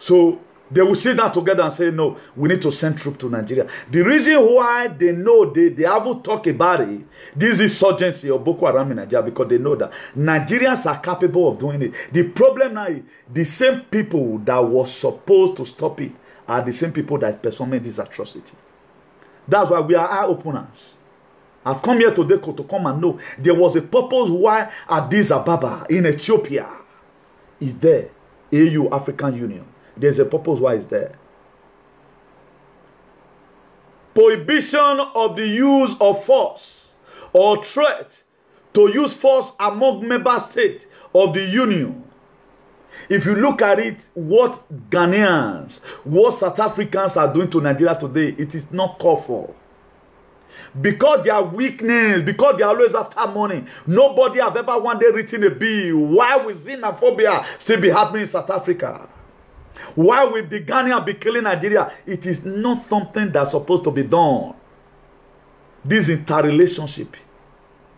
So they will sit down together and say, no, we need to send troops to Nigeria. The reason why they know they haven't talked about it, this insurgency of Boko Haram in Nigeria, because they know that Nigerians are capable of doing it. The problem now is the same people that was supposed to stop it are the same people that performing this atrocity. That's why we are eye openers. I've come here today to come and know there was a purpose why Addis Ababa in Ethiopia is there. AU, African Union. There's a purpose why it's there. Prohibition of the use of force or threat to use force among member states of the Union. If you look at it, what Ghanaians, what South Africans are doing to Nigeria today, it is not called for. Because their weakness, because they are always after money. Nobody have ever one day written a bill. Why will xenophobia still be happening in South Africa? Why will the Ghanaian be killing Nigeria? It is not something that's supposed to be done. This interrelationship,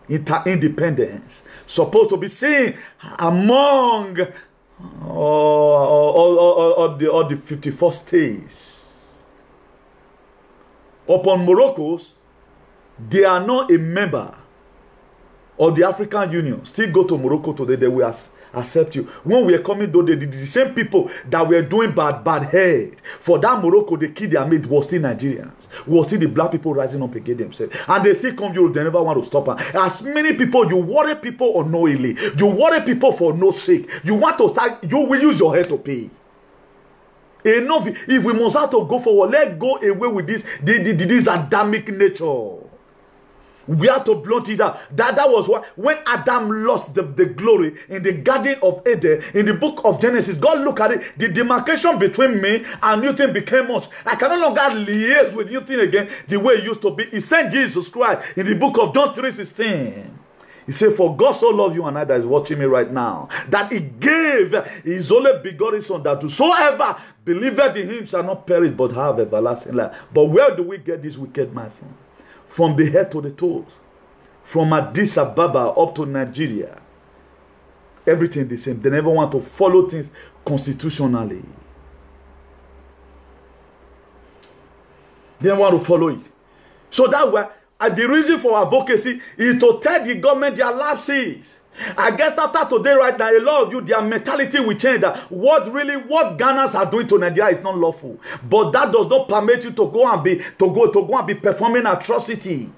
interdependence, supposed to be seen among all the 54 states. Upon Morocco's, they are not a member of the African Union. Still go to Morocco today, they will accept you. When we are coming, though, the same people that were doing bad head for that Morocco, the kid they made was still Nigerians. Was still the black people rising up against themselves. And they still come Europe, they never want to stop them. As many people, you worry people unknowingly. You worry people for no sake. You want to tag, you will use your head to pay. Enough. If we must have to go forward, let's go away with this Adamic nature. We have to blunt it out. That was why when Adam lost the glory in the Garden of Eden, in the book of Genesis, God looked at it, the demarcation between me and Newton became much. I can no longer liaise with Newton again the way it used to be. He sent Jesus Christ in the book of John 3:16. He said, for God so loved you and I that is watching me right now, that he gave his only begotten son, that whosoever believeth in him shall not perish but have everlasting life. But where do we get this wicked man from? From the head to the toes. From Addis Ababa up to Nigeria. Everything the same. They never want to follow things constitutionally. They don't want to follow it. So that's why the reason for advocacy is to tell the government their lapses. I guess after today, right now, a lot of you, their mentality will change. That what Ghanaians are doing to Nigeria is not lawful. But that does not permit you to go and be performing atrocity.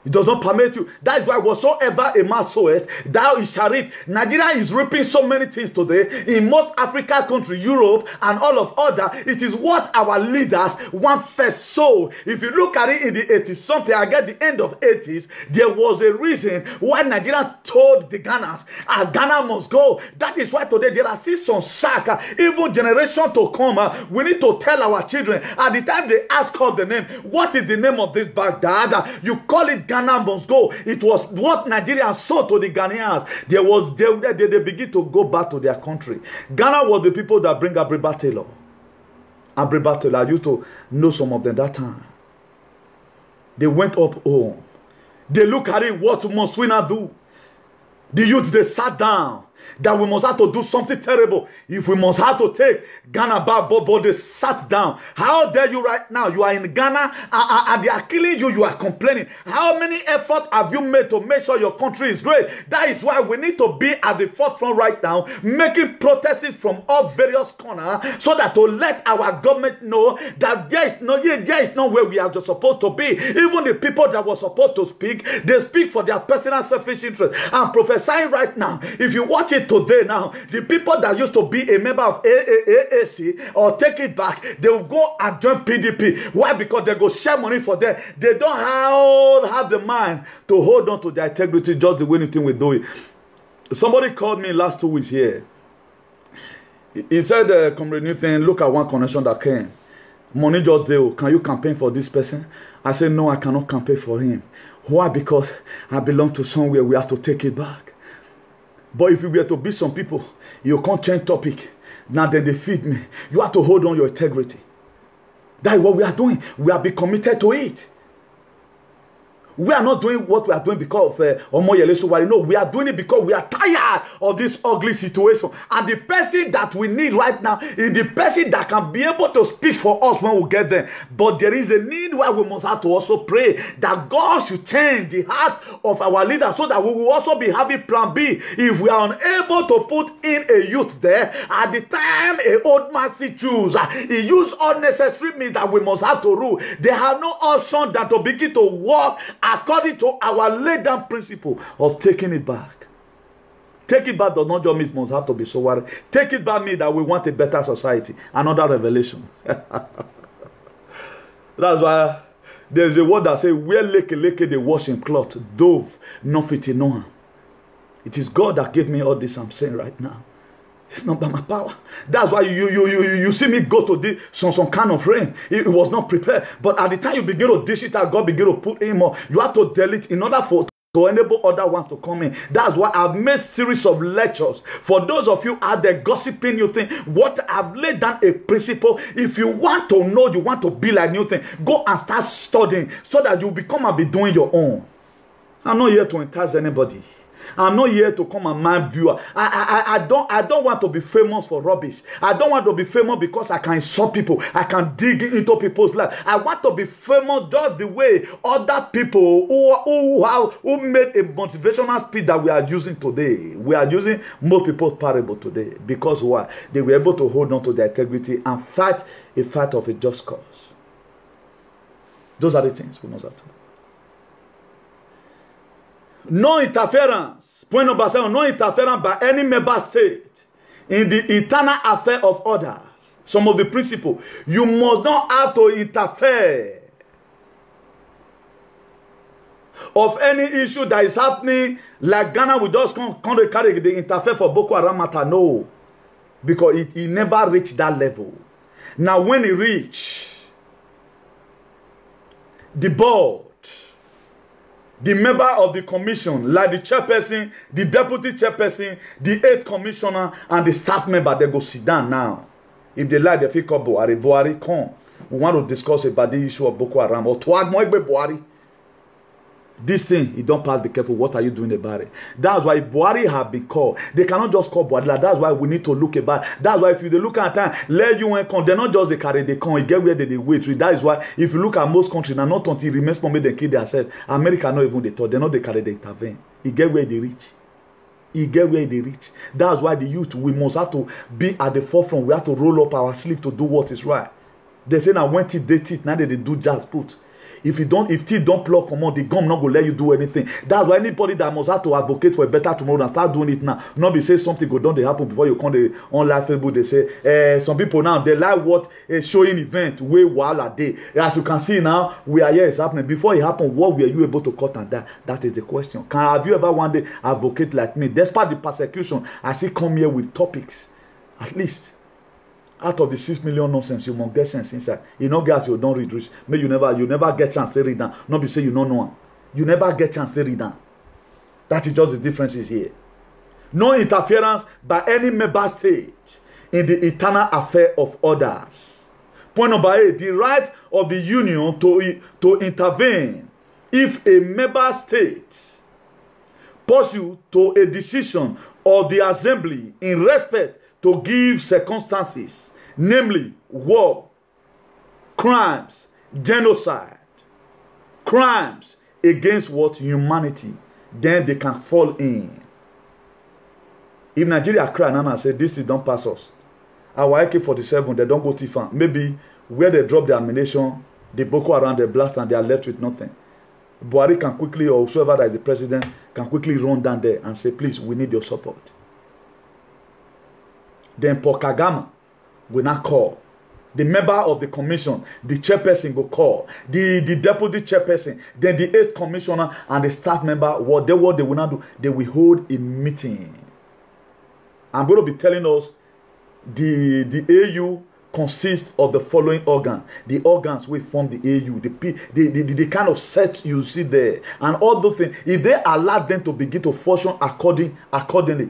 It does not permit you. That is why whatsoever a man soweth, thou is shall reap. Nigeria is reaping so many things today. In most African countries, Europe, and all of other, it is what our leaders want first sow. If you look at it in the 80s, something, I get the end of 80s, there was a reason why Nigeria told the Ghanaians, Ghana must go. That is why today there are still some sack, even generation to come. We need to tell our children, at the time they ask us the name, what is the name of this Baghdad? You call it Ghana must go. It was what Nigerians saw to the Ghanaians. They begin to go back to their country. Ghana was the people that bring Abriba Taylor. Abriba Taylor, I used to know some of them that time. They went up home. They look at it, what must we not do? The youth, they sat down. That we must have to do something terrible. If we must have to take Ghana back, but they sat down. How dare you right now? You are in Ghana and they are killing you. You are complaining. How many efforts have you made to make sure your country is great? That is why we need to be at the forefront right now, making protests from all various corners, so that to let our government know that there is no where we are just supposed to be. Even the people that were supposed to speak, they speak for their personal selfish interest. I'm prophesying right now. If you watch it today now, the people that used to be a member of AAC or take it back, they will go and join PDP. Why? Because they go share money for them. They don't have the mind to hold on to their integrity just the way anything we do it. Somebody called me last 2 weeks here. He said, Comrade Newton, look at one connection that came. Money just there. Can you campaign for this person? I said, no, I cannot campaign for him. Why? Because I belong to somewhere. We have to take it back. But if you were to be some people, you can't change topic. Now then they feed me. You have to hold on your integrity. That is what we are doing. We have been committed to it. We are not doing what we are doing because of Omoyele Sowore. No, we are doing it because we are tired of this ugly situation. And the person that we need right now is the person that can be able to speak for us when we get there. But there is a need where we must have to also pray that God should change the heart of our leaders so that we will also be having plan B. If we are unable to put in a youth there, at the time an old man still choose, he used unnecessary means that we must have to rule. They have no option than to begin to walk according to our laid down principle of taking it back. Take it back does not just mean must have to be so worried. Take it back means that we want a better society. Another revelation. That's why there's a word that says, where leke they wash in cloth, dove, no fit in no. It is God that gave me all this I'm saying right now. It's not by my power. That's why you see me go to some kind of rain. It was not prepared. But at the time you begin to dish it out, God begin to put in more. You have to delete in order to enable other ones to come in. That's why I've made series of lectures. For those of you out there gossiping, you think, what I've laid down a principle. If you want to know, you want to be like Newton, go and start studying so that you become and be doing your own. I'm not here to entice anybody. I'm not here to come and mind viewer. I don't want to be famous for rubbish. I don't want to be famous because I can insult people. I can dig into people's lives. I want to be famous just the way other people who made a motivational speech that we are using today. We are using most people's parable today. Because why? They were able to hold on to their integrity and fight a fight of a just cause. Those are the things we must have to do. No interference. Point number 7. No interference by any member state in the internal affair of others. Some of the principles. You must not have to interfere of any issue that is happening. Like Ghana will just come to carry the interfere for Boko Haram matter. No. Because it never reached that level. Now when it reach the board, the member of the commission, like the chairperson, the deputy chairperson, the 8th commissioner, and the staff member, they go sit down now. If they like, they feel called Buhari, come. We want to discuss about the issue of Boko Haram. Or Buhari. This thing, you don't pass, be careful. What are you doing about it? That's why Buhari have been called. They cannot just call Buhari. That's why we need to look about. That's why if you look at time, let you and come. They're not just the carry, they come. You get where they wait. That is why if you look at most countries, not until it remains for me, they kill themselves. America not even they thought. They're not the carry, they intervene. You get where they reach. he get where they reach. That's why the youth, we must have to be at the forefront. We have to roll up our sleeve to do what is right. They say now when teeth they teeth, now they do jazz put. If teeth don't pluck come on, the gum not gonna let you do anything. That's why anybody that must have to advocate for a better tomorrow and start doing it now. Not be say something go down they happen before you come the online Facebook. They say some people now they like what a showing event way while a day. As you can see now, we are here it's happening. Before it happened, what were you able to cut and that? That is the question. Have you ever one day advocate like me? Despite the persecution, I still come here with topics. At least. Out of the 6 million nonsense, you must get sense inside. You don't get you don't read rich. Maybe you never get chance to read down. Not be say you don't know one. You never get chance to read down. That is just the differences here. No interference by any member state in the eternal affair of others. Point number 8, the right of the union to intervene if a member state pursue to a decision of the assembly in respect to give circumstances, namely war, crimes, genocide, crimes against what? Humanity. Then they can fall in. If Nigeria cry now and say this is don't pass us, our AK-47 they don't go too far. Maybe where they drop the ammunition, the Boko Haram they blast and they are left with nothing. Buhari can quickly, or whoever that is the president, can quickly run down there and say, please, we need your support. Then Paul Kagame will not call. The member of the commission, the chairperson will call. The deputy chairperson, then the 8th commissioner and the staff member, what they will not do, they will hold a meeting. I'm going to be telling us the AU consists of the following organ. The organs will form the AU, the kind of set you see there, and all those things. If they allow them to begin to function accordingly,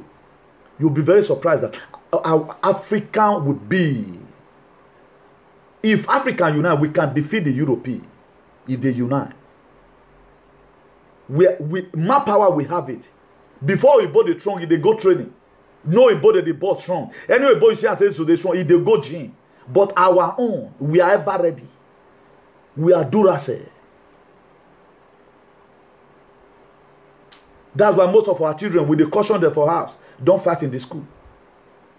you'll be very surprised that our Africa would be. If Africa unite, we can defeat the European. If they unite, my power we have it. Before we bought the trunk, if they go training. No, we bought the bought strong. Anyway, boy, you see, I tell you so they strong. If they go gym, but our own, we are ever ready. We are Duracell. That's why most of our children, with the caution there for house, don't fight in the school.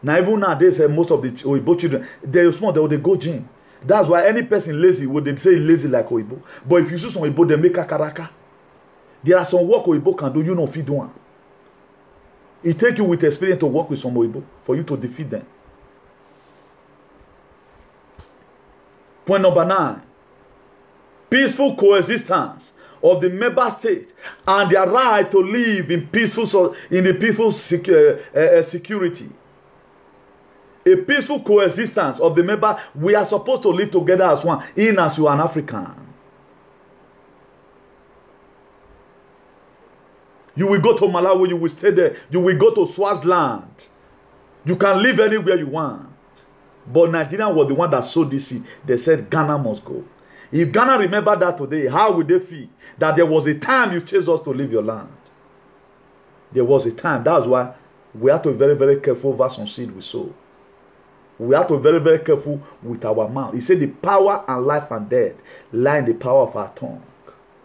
Now, even nowadays, most of the Oyibo children, they're small, they go gym. That's why any person lazy, would they say lazy like Oyibo. But if you see some Oyibo, they make a karaka. There are some work Oyibo can do, you know, if you do. It takes you with experience to work with some Oyibo for you to defeat them. Point number 9. Peaceful coexistence of the member state and their right to live in the peaceful security. A peaceful coexistence of the member. We are supposed to live together as one, in as you are an African. You will go to Malawi, you will stay there. You will go to Swaziland. You can live anywhere you want. But Nigeria was the one that sowed this seed. They said Ghana must go. If Ghana remember that today, how would they feel? That there was a time you chose us to leave your land. There was a time. That's why we have to be very, very careful over some seed we sow. We have to be very, very careful with our mouth. He said the power and life and death lie in the power of our tongue.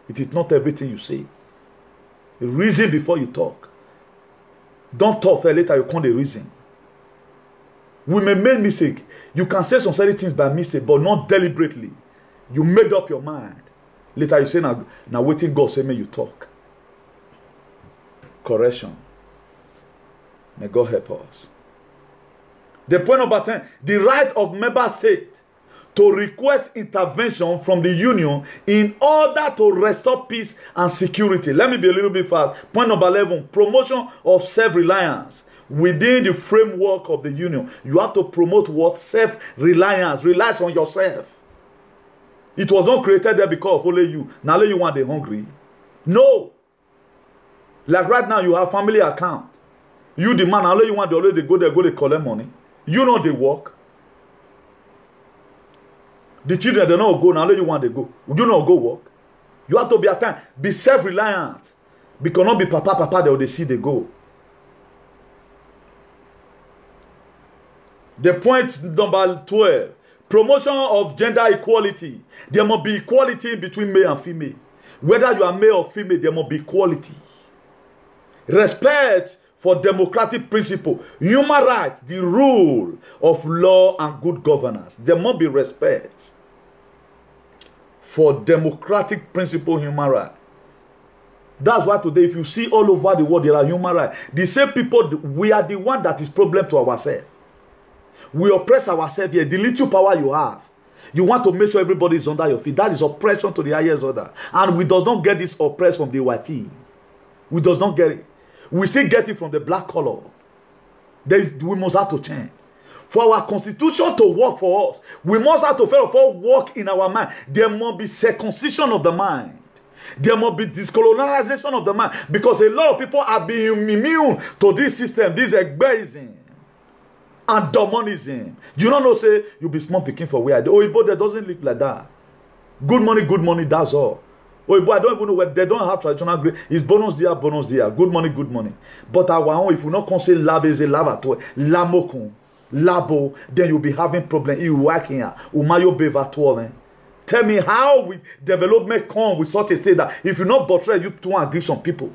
It is not everything you say. Reason before you talk. Don't talk for later you can't reason. We may make mistake. You can say some certain things by mistake, but not deliberately. You made up your mind. Later you say, now waiting God say, may you talk. Correction. May God help us. The point number 10, the right of member state to request intervention from the union in order to restore peace and security. Let me be a little bit fast. Point number 11, promotion of self-reliance within the framework of the union. You have to promote what? Self-reliance. Reliance on yourself. It was not created there because of only you. Now you want the hungry. No. Like right now, you have family account. You the man, now you want to always go there, go to collect money. You know they work. The children, they don't go. Now you want to go. You don't go work. You have to be at time. Be self-reliant. Because not be papa, they will see they go. The point number 12. Promotion of gender equality. There must be equality between male and female. Whether you are male or female, there must be equality. Respect for democratic principle, human rights, the rule of law and good governance. There must be respect for democratic principle, human rights. That's why today, if you see all over the world, there are human rights. The same people, we are the one that is problem to ourselves. We oppress ourselves here. The little power you have, you want to make sure everybody is under your feet. That is oppression to the highest order. And we does not get this oppress from the white. We does not get it. We still get it from the black color. We must have to change. For our constitution to work for us, we must have to first of all work in our mind. There must be circumcision of the mind. There must be discolonization of the mind. Because a lot of people are being immune to this system, this egoism and demonism. You don't know, say, you'll be small picking for where. Oh, but that doesn't look like that. Good money, that's all. Oh, but I don't even know where they don't have traditional grade. It's bonus there. Good money. But our own, if we not can say lab is a lab at all, lamokun, labo, then you'll be having problem. You working here, umayo beva to all. Tell me how we development come with such a state that if you not portray you to agree some people,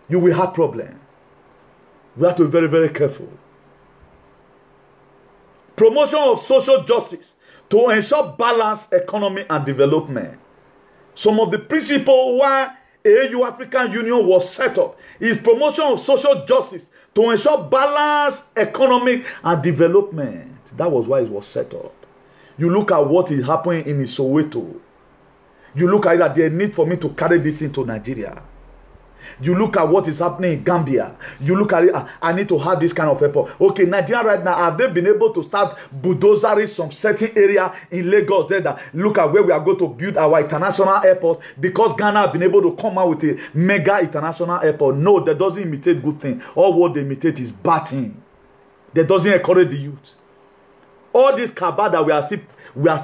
you will have problem. We have to be very, very careful. Promotion of social justice to ensure balanced economy and development. Some of the principles why AU African Union was set up is promotion of social justice to ensure balanced economic and development. That was why it was set up. You look at what is happening in Soweto. You look at it that there is need for me to carry this into Nigeria. You look at what is happening in Gambia. You look at it, I need to have this kind of airport. Okay, Nigeria right now, have they been able to start bulldozering some certain area in Lagos there that look at where we are going to build our international airport because Ghana have been able to come out with a mega international airport? No, that doesn't imitate good thing. All what they imitate is bad thing. That doesn't encourage the youth. All this cabal that we are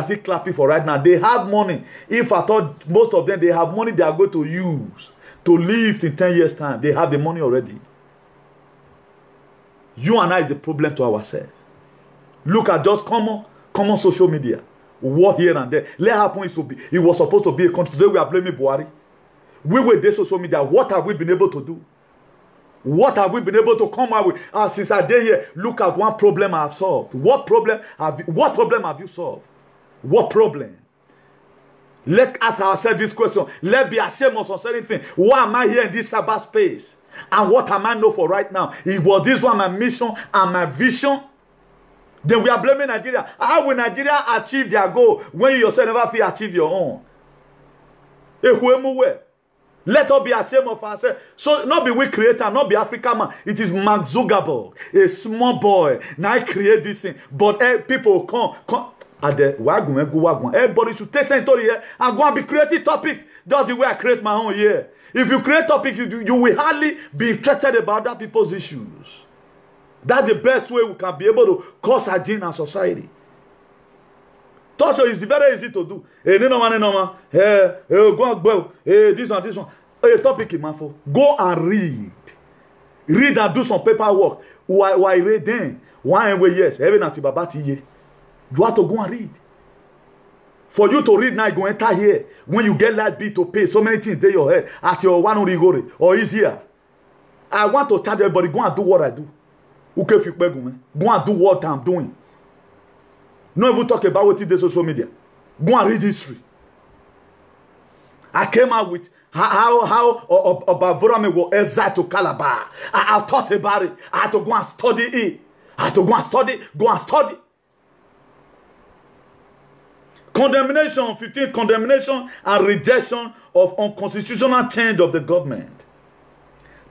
still clapping for right now, they have money. If I thought most of them, they have money they are going to use to live in 10 years' time. They have the money already. You and I is the problem to ourselves. Look at just common social media. War here and there. Let happen is to be. It was supposed to be a country. Today we are blaming Buhari. We were there social media. What have we been able to do? What have we been able to come out with? Since I did here, look at one problem I have solved. What problem have you solved? What problem? Let's ask ourselves this question. Let's be ashamed of certain things. Why am I here in this cyber space? And what am I know for right now? It was this one my mission and my vision. Then we are blaming Nigeria. How will Nigeria achieve their goal when you yourself never feel achieve your own? Let us be ashamed of ourselves. So not be we creator, not be African man. It is Mark Zuckerberg, a small boy. Now I create this thing. But people come. Everybody should take something here and go and be creative topic. That's the way I create my own here. If you create topic, you will hardly be interested about other people's issues. That's the best way we can be able to cause a gene in society. Torture is very easy to do. This one. Topic in Mafo. Go and read. Read and do some paperwork. Why read then? Why yes? Every night babati. You have to go and read. For you to read now, you go enter here. When you get light bill to pay, so many things in your head. At your one rigore or is here. I want to charge everybody. Go and do what I do. Go and do what I'm doing. No even talk about what it is social media. Go and read history. I came out with how Obavorame was exiled to Calabar. I thought about it. I had to go and study it. Go and study. Condemnation, 15, condemnation and rejection of unconstitutional change of the government.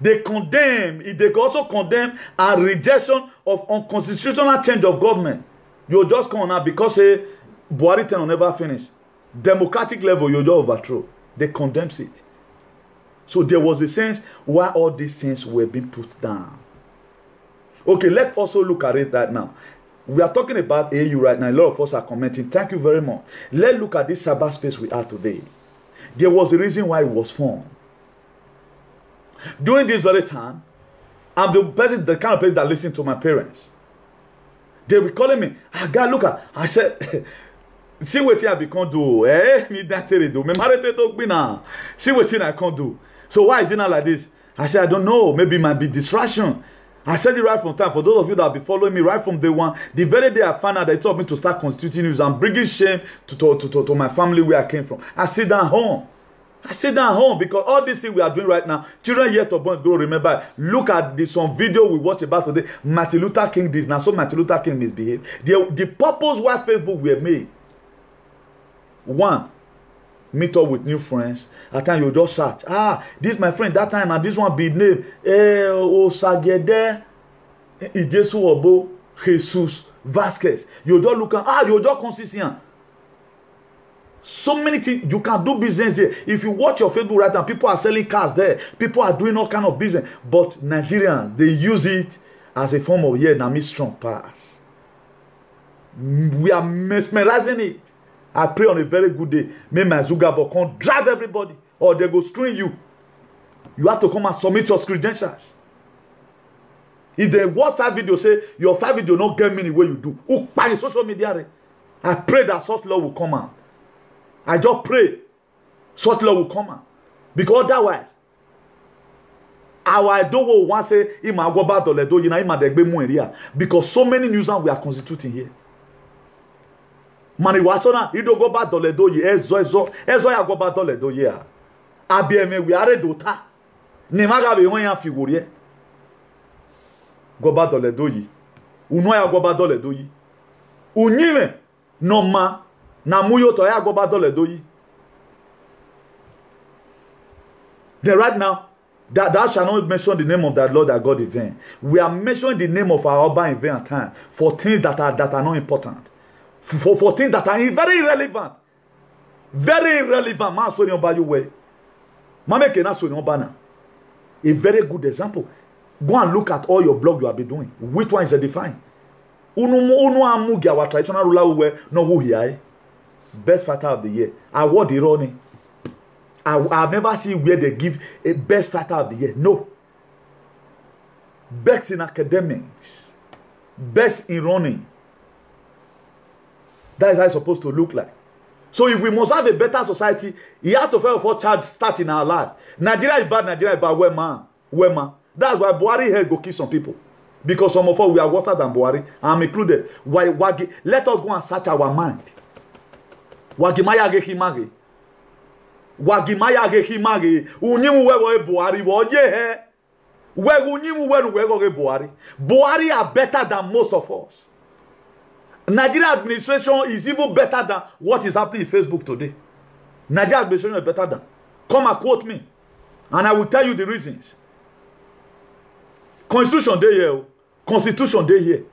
They condemn, they also condemn and rejection of unconstitutional change of government. You just come on now because Buhari will never finish. Democratic level, you just overthrow. They condemn it. So there was a sense why all these things were being put down. Okay, let's also look at it right now. We are talking about AU right now. A lot of us are commenting. Thank you very much. Let's look at this cyberspace we are today. There was a reason why it was formed. During this very time, I'm the kind of person that listens to my parents. They were calling me. God, look at. I said, see what I can do. Me that do. Me married to now. See what I can do. So why is it not like this? I said, I don't know. Maybe it might be distraction. I said it right from time. For those of you that have been following me right from day one, the very day I found out they told me to start constituting news and bringing shame to my family where I came from. I sit down home. I sit down home because all this thing we are doing right now, children yet to born go remember. Look at some video we watched about today. Martin Luther King did now, so Martin Luther King misbehaved. The purpose why Facebook were made. One, meet up with new friends. At time you just search. This my friend that time and this one be name Osagede Ijesu Obo Jesus Vasquez. You just look at you just consistent. So many things you can do business there. If you watch your Facebook right now, people are selling cars there. People are doing all kind of business. But Nigerians, they use it as a form of Nami strong pass. We are mesmerizing it. I pray on a very good day, may my Zugabo come drive everybody, or they go screen you. You have to come and submit your credentials. If they watch 5 videos, say your 5 video not get me where you do. Who by social media? I pray that such law will come out. I just pray such law will come out. Because otherwise, I don't want to say ima go back to ledo you na ima de gbe mu area because so many news we are constituting here. Mani wasona ido go back to ledo ye ezo ya go back to ledo ye a. Abieme we are dota. Ni maga be won ya figure. Go back to ledo yi. Uno ya go back to ledo yi. Unyime no ma na muyo to ya go back to ledo yi. Then right now thou shalt not mention the name of that Lord that God in vain. We are mentioning the name of our Oba in vain at time for things that are not important. For things that are very irrelevant. Very irrelevant. Man, so you way. Mama cannot so now. A very good example. Go and look at all your blog you have been doing. Which one is a define? Uno amugi our traditional ruler we no who here. Best fighter of the year. Award the running. I've never seen where they give a best fighter of the year. No. Best in academics. Best in running. That is how it's supposed to look like. So if we must have a better society, you have to first of all charge start in our life. Nigeria is bad, where man. That's why Buhari here go kill some people. Because some of us we are worse than Buhari. I'm included. Why let us go and search our mind. Wagimaya Gekimage. Wagimaya Gekimage. Unimu we Buhari woje he. We unimu we Buhari. Buhari are better than most of us. Nigeria administration is even better than what is happening in Facebook today. Nigeria administration is better than. Come and quote me. And I will tell you the reasons. Constitution day here. Constitution day here.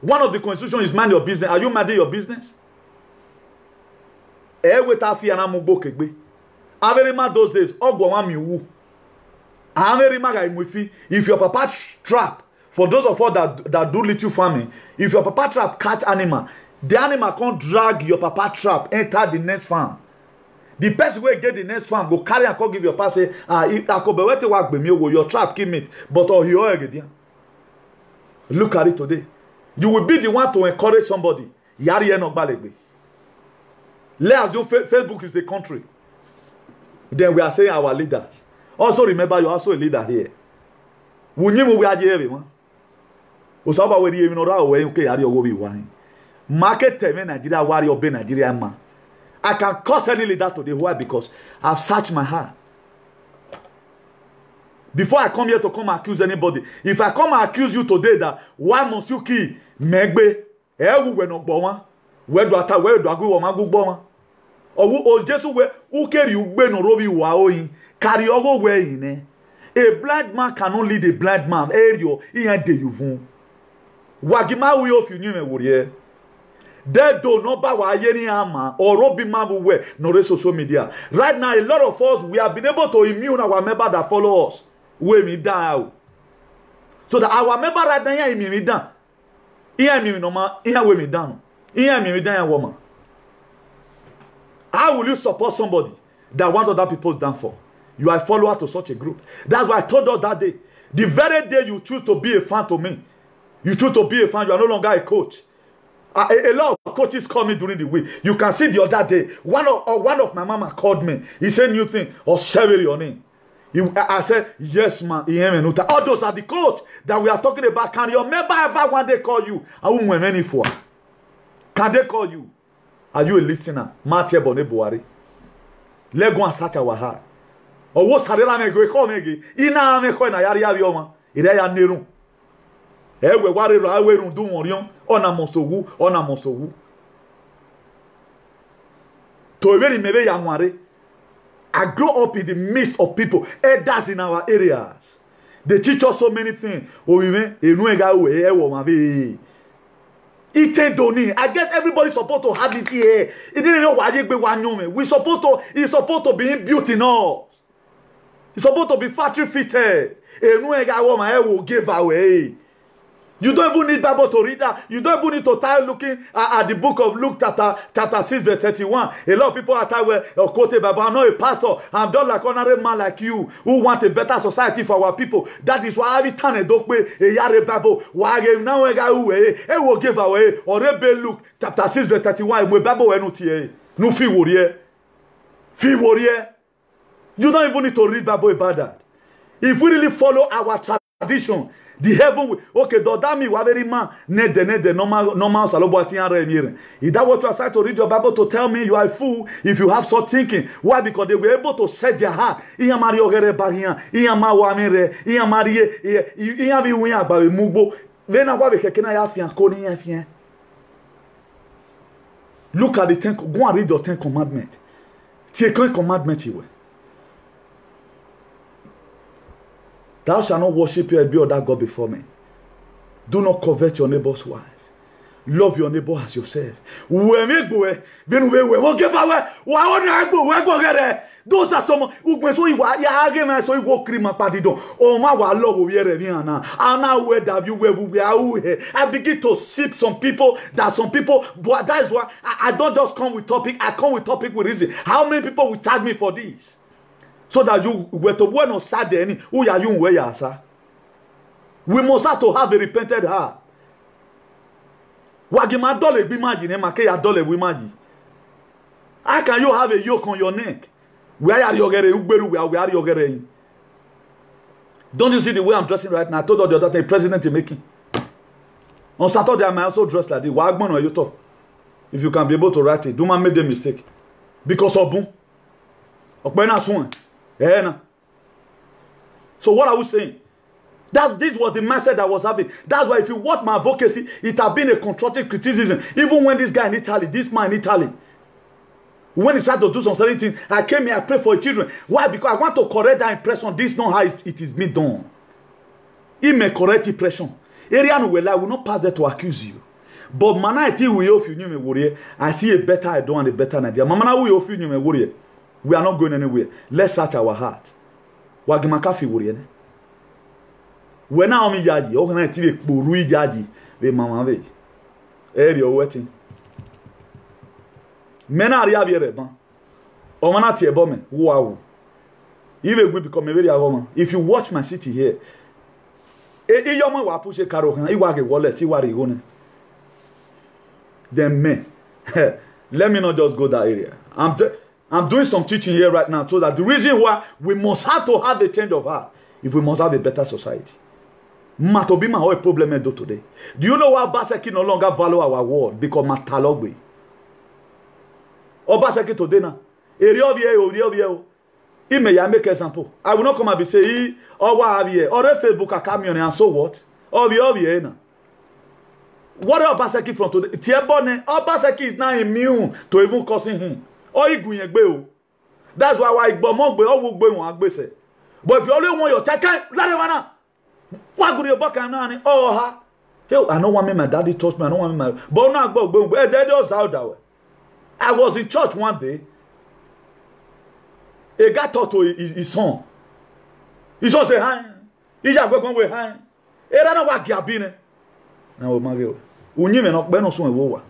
One of the constitution is mind your business. Are you minding your business? Those days, if your papa trap, for those of us that do little farming, if your papa trap catch animal, the animal can't drag your papa trap enter the next farm. The person will get the next farm, go carry and give your papa say, your trap kill me, but look at it today. You will be the one to encourage somebody. Let's assume Facebook is a country. Then we are saying our leaders. Also remember, you're also a leader here. Usaba we even ora we okay ari owo bi wan. Market teme Nigeria wari obe Nigeria man. I can curse any leader today. Why? Because I've searched my heart. Before I come here to come accuse anybody, if I come and accuse you today that why must you kill Megbe? Ewu we no gbo wan. We do ata we do agbo wo ma gbogbo wan. O Jesu we u keri ugbe no robi wa oyin. Carry ogo we yin. A blind man cannot lead a blind man. Erio iyan de yuvun. Wagima we of you knew me would Dead do not buy any ama or Robbie Mabu no social media. Right now, a lot of us we have been able to immune our member that follow us. We me down. So that our member right now here me down. Here me no ma, here we me down. Here me down woman. How will you support somebody that want other people down for? You are a follower to such a group. That's why I told us that day. The very day you choose to be a fan to me, you choose to be a fan, you are no longer a coach. A lot of coaches call me during the week. You can see the other day, one of my mama called me. He said new thing, or several your name. I said, yes, man. All those are the coach that we are talking about. Can your member ever one day call you? Can they call you? Are you a listener? Matthew Bone Buhari. Let's go and search our heart. Or what Sarela me go call me again? Ina me ko na yari yari oma. Ire ya neru. Ewe ware ro awe run du worion. Ona monsogu. To very mebe ya nware. I grew up in the midst of people, elders in our areas. They teach us so many things. I guess everybody's supposed to have it here. It didn't know why it's supposed to be built in us. It's supposed to be factory fitted. Give away. You don't even need Bible to read that. You don't even need to start looking at the book of Luke chapter 6 verse 31. A lot of people are quoting Bible. I'm not a pastor. I'm just like ordinary man like you who want a better society for our people. That is why every time I don't pay a yare Bible. Why now I will give away or Luke chapter 6 verse 31. We Bible no fee warrior. Fee warrior. You don't even need to read Bible about that. If we really follow our tradition, the heaven, okay, dodami waberi man, ne normal salobo atiyan re. Is that what you are trying to read your Bible to tell me you are a fool if you have such thinking? Why? Because they were able to set their heart. Iya mari ogere bagian, iya ma wamire, iya mari, iya vi wiya ba mugbo. Vena wa be kekena ya fian ko ni ya fian. Look at the 10. Go and read your 10 commandments. Take 10 commandments here. Thou shalt not worship your other God before me. Do not covet your neighbor's wife. Love your neighbor as yourself. Those are some so you crime pardon. Oh my love I begin to sip some people but that is why I don't just come with topic, I come with topic with reason. How many people will tag me for this? So that you were to bueno sad any who are you where sir? We must have to have a repented heart. Wagima dole be imagine make ya dole we imagine. How can you have a yoke on your neck? Where are you getting? Where are you getting? Don't you see the way I'm dressing right now? I told you the other day, president is making. On Saturday, I might also dress like this. Wagman or you talk. If you can be able to write it, do not make the mistake. Because of boom. So what are we saying? This was the mindset I was having. That's why if you watch my advocacy, it has been a constructive criticism. Even when this guy in Italy, this man in Italy, when he tried to do some certain things, I came here, I prayed for children. Why? Because I want to correct that impression. This is not how it is being done. It may correct impression. Area no will not pass there to accuse you. But manai we if you me worry. I see a better I don't and a better Nigeria. Mama we if you me worry. We are not going anywhere. Let's search our heart. Wagimaka fi worry. When I am yaji, o kana ti ekporu yaji, we mama we. Eri o wetin. Mena ari abi reban. O mana ti ebo me, wow. If we become a very woman, if you watch my city here, e yo ma wa push caro kan, I wa ge wallet, I wa re go ne. Then men. Let me not just go that area. I'm doing some teaching here right now so that the reason why we must have to have a change of heart if we must have a better society. Matobima how a problem do today. Do you know why Obaseki no longer value our word? Because Matalogbe. Obaseki today now. He may make example. I will not come and be saying, oh, what have you? Or Facebook a camion and so what? Now. What is Obaseki from today? Obaseki is now immune to even causing him. That's why but if you only want your child, what good your back and I don't want me, my daddy taught me, I don't want me, my but now I was in church one day. A guy talked to his son. His son said, hi. He's just going away, hi. I don't know what you have been. Now, my girl, Unyime no be no so ewo wa.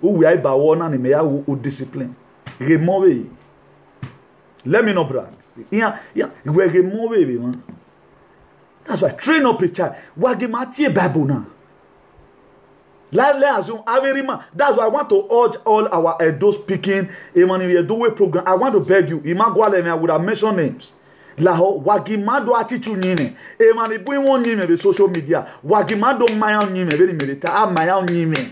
Uwi ai ba wo na ne me ya wo discipline. Remove. Let me know, brother. Yeah, we remove it, man. That's why train up a child. Wagi matie Bible now. That's why I want to urge all our Edo speaking Emmanuel Edowe program. I want to beg you. I would have mentioned names. La ho wagimado atichu nyime. E mani bui won nyime be social media. Wagimado maya nyime be merita a maya nyime.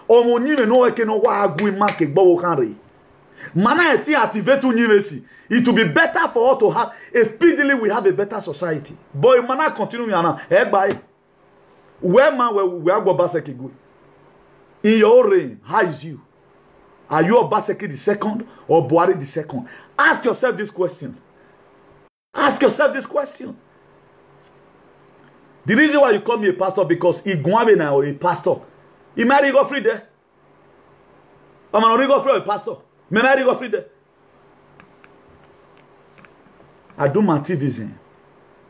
Omo nyime no weke no wa agui ma ke gbo wo kan re. Mana eti activate nyime si. It will be better for us to have speedily we have a better society. Boy mana continue yana. E gba where man we agbo baseki go. In your reign, how is you? Are you Obaseki the second or Buhari the second? Ask yourself this question. Ask yourself this question. The reason why you call me a pastor because Iguabe now a pastor. He married Godfrey there. I'm an Godfrey a pastor. Me married Godfrey there. I do my activism.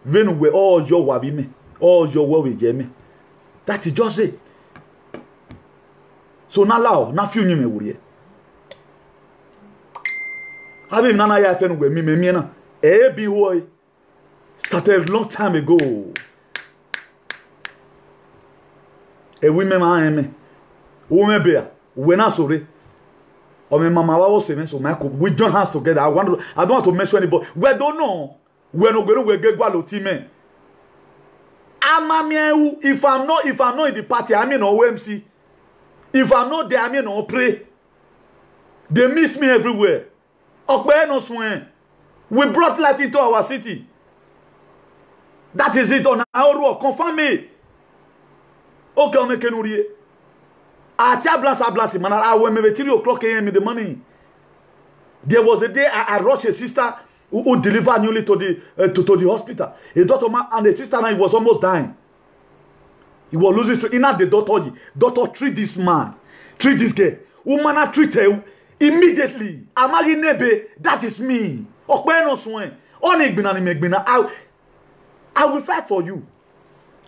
When we all your wabime, all your well we get me. That is just it. So now na few nyime wuriye. Abi nana ya fe no gbe mi na. Be boy started a long time ago. Women man me. Women bear. We na sorry. O me mama wa was me so we join hands together. I don't want to mention anybody. We don't know. We no go we get gwa lo team. If I'm not in the party, I'm in OMC. If I'm not there, I'm in no pray. They miss me everywhere. We brought light into our city. That is it on our road. Confirm me. Okay, on make no man. I went maybe 3 o'clock a.m. in the morning. There was a day I rushed a sister who delivered newly to the hospital. A daughter and the sister now was almost dying. He was losing strength. In the doctor, doctor treat this man, treat this girl. Woman treat her immediately. Amari nebe, that is me. I will fight for you.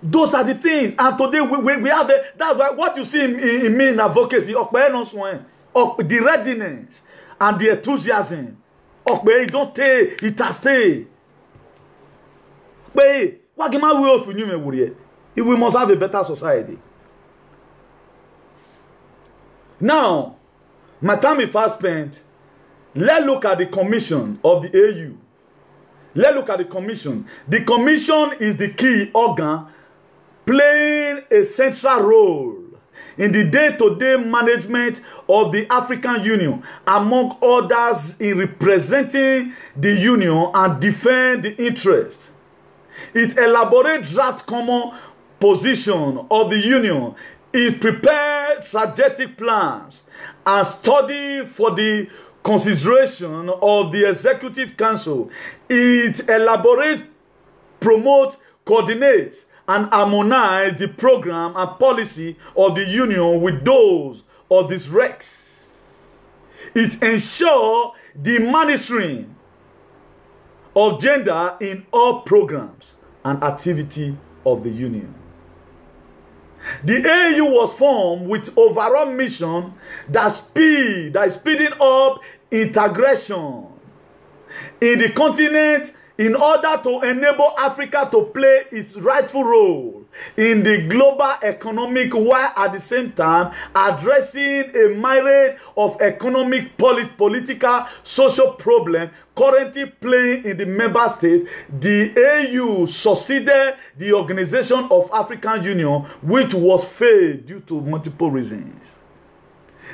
Those are the things. And today we have it. That's why what you see in me in advocacy, the readiness and the enthusiasm. It don't take, it has stay. But what can I will for you? If we must have a better society. Now, my time is fast spent. Let's look at the commission of the AU. Let's look at the commission. The commission is the key organ playing a central role in the day-to-day management of the African Union, among others in representing the Union and defend the interests. It elaborates draft common position of the Union. It prepared strategic plans and study for the consideration of the Executive Council. It elaborates, promotes, coordinates, and harmonize the program and policy of the Union with those of this Rex. It ensures the monitoring of gender in all programs and activity of the Union. The AU was formed with overall mission that is speeding up integration in the continent in order to enable Africa to play its rightful role in the global economic, while at the same time addressing a myriad of economic, political, social problems currently playing in the member state. The AU succeeded the Organization of African Union, which was failed due to multiple reasons.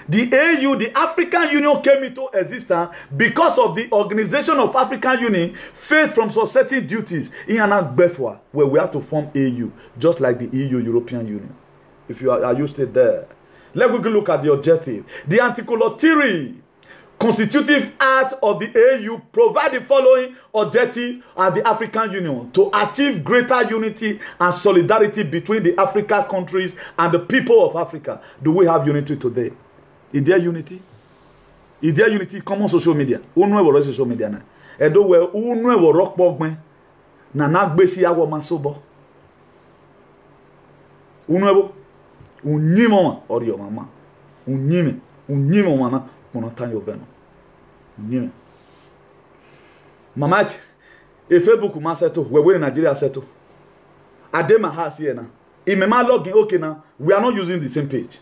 The AU, the African Union, came into existence because of the Organization of African Union failed from certain duties in an Befwa, where we have to form AU, just like the EU, European Union. If you are used to it there. Let's look at the objective. The Article 3 Constitutive Act of the AU provide the following objective at the African Union: to achieve greater unity and solidarity between the African countries and the people of Africa. Do we have unity today? Is there unity? Is there unity? Common social media. Unwe social media na. Edo we unwe wo rock bogmen na nagbesi awo masobo. Unwe bo unyimo ori yo mama. Unyimo mama kono tan yo beno. Unyime. Mama Facebook ma settle we Nigeria settle. Ade my house here na. Imema login okay now. We are not using the same page.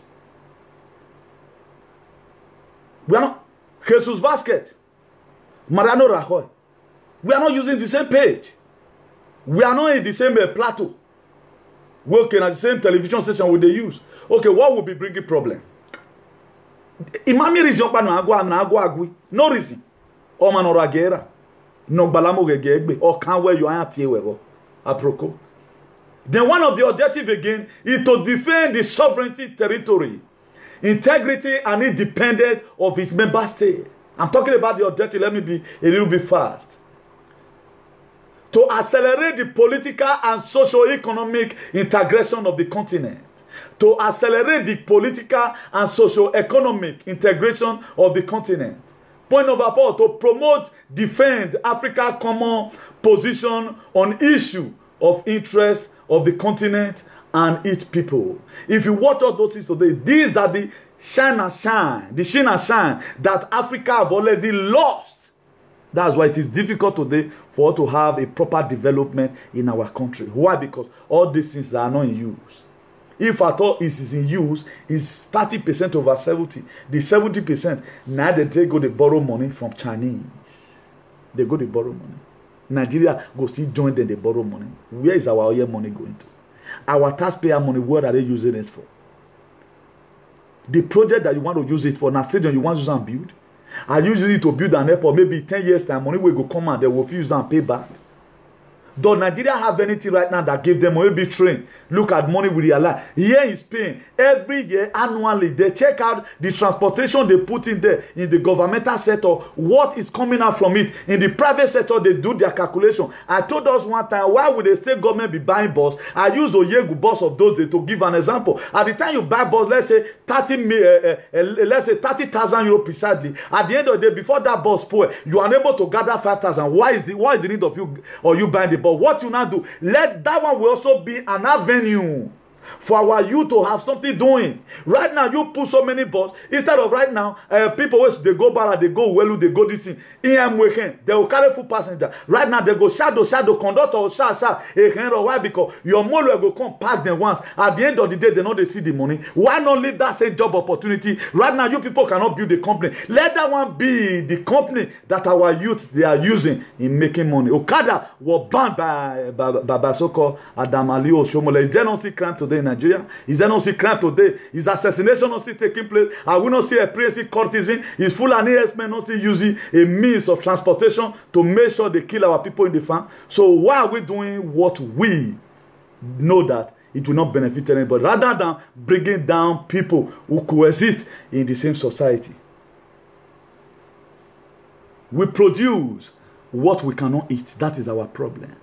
We are not. Jesus Vasquez, Mariano Rajoy, We are not using the same page. We are not in the same plateau. Working at the same television station with they use. Okay, what will be bringing problem? Imami reason pa na agwa agui. No reason. O man ora gera. No balamo gegbe or can where you are tie webo. Aproko. Then one of the objectives again is to defend the sovereignty, territory, integrity and independence of its member state. I'm talking about the objective. Let me be a little bit fast. To accelerate the political and socio-economic integration of the continent. To accelerate the political and socio-economic integration of the continent. Point number 4, to promote, defend Africa's common position on issue of interest of the continent and its people. If you watch all those things today, these are the shine and shine that Africa have already lost. That's why it is difficult today for us to have a proper development in our country. Why? Because all these things are not in use. If at all it is in use, it's 30% over 70. The 70%, now they go to borrow money from Chinese. They go to borrow money. Nigeria go see join them, they borrow money. Where is our oil money going to? Our taxpayer money, what are they using it for? The project that you want to use it for, now stadium you want to use and build. I use it to build an airport, maybe 10 years time, money will go come and they will use and pay back. Does Nigeria have anything right now that give them maybe train? Look at money we realize. Here in Spain, every year, annually, they check out the transportation they put in there in the governmental sector, what is coming out from it. In the private sector, they do their calculation. I told us one time, why would the state government be buying bus? I use Oyegu bus of those days to give an example. At the time you buy bus, let's say 30,000 euro precisely. At the end of the day, before that bus spoil, you are unable to gather 5,000. Why is the need of you or you buying the bus? But what you now do, let that one will also be an avenue for our youth to have something doing. Right now, you put so many bus instead of right now, people they go Bala, they go Welu, they go this thing. They will carry full passenger. Right now, they go shadow, conductor, or shadow. Why? Because your mole will come pack them once. At the end of the day, they know they see the money. Why not leave that same job opportunity? Right now, you people cannot build a company. Let that one be the company that our youth they are using in making money. Okada was banned by so-called Adam Ali Oshomole. Is there no see crime today in Nigeria? Is there no see crime today? Is assassination not still taking place? Are we not see a crazy courtesan? Is Fulani herdsmen not still using a means of transportation to make sure they kill our people in the farm? So why are we doing what we know that it will not benefit anybody, rather than bringing down people who coexist in the same society? We produce what we cannot eat. That is our problem.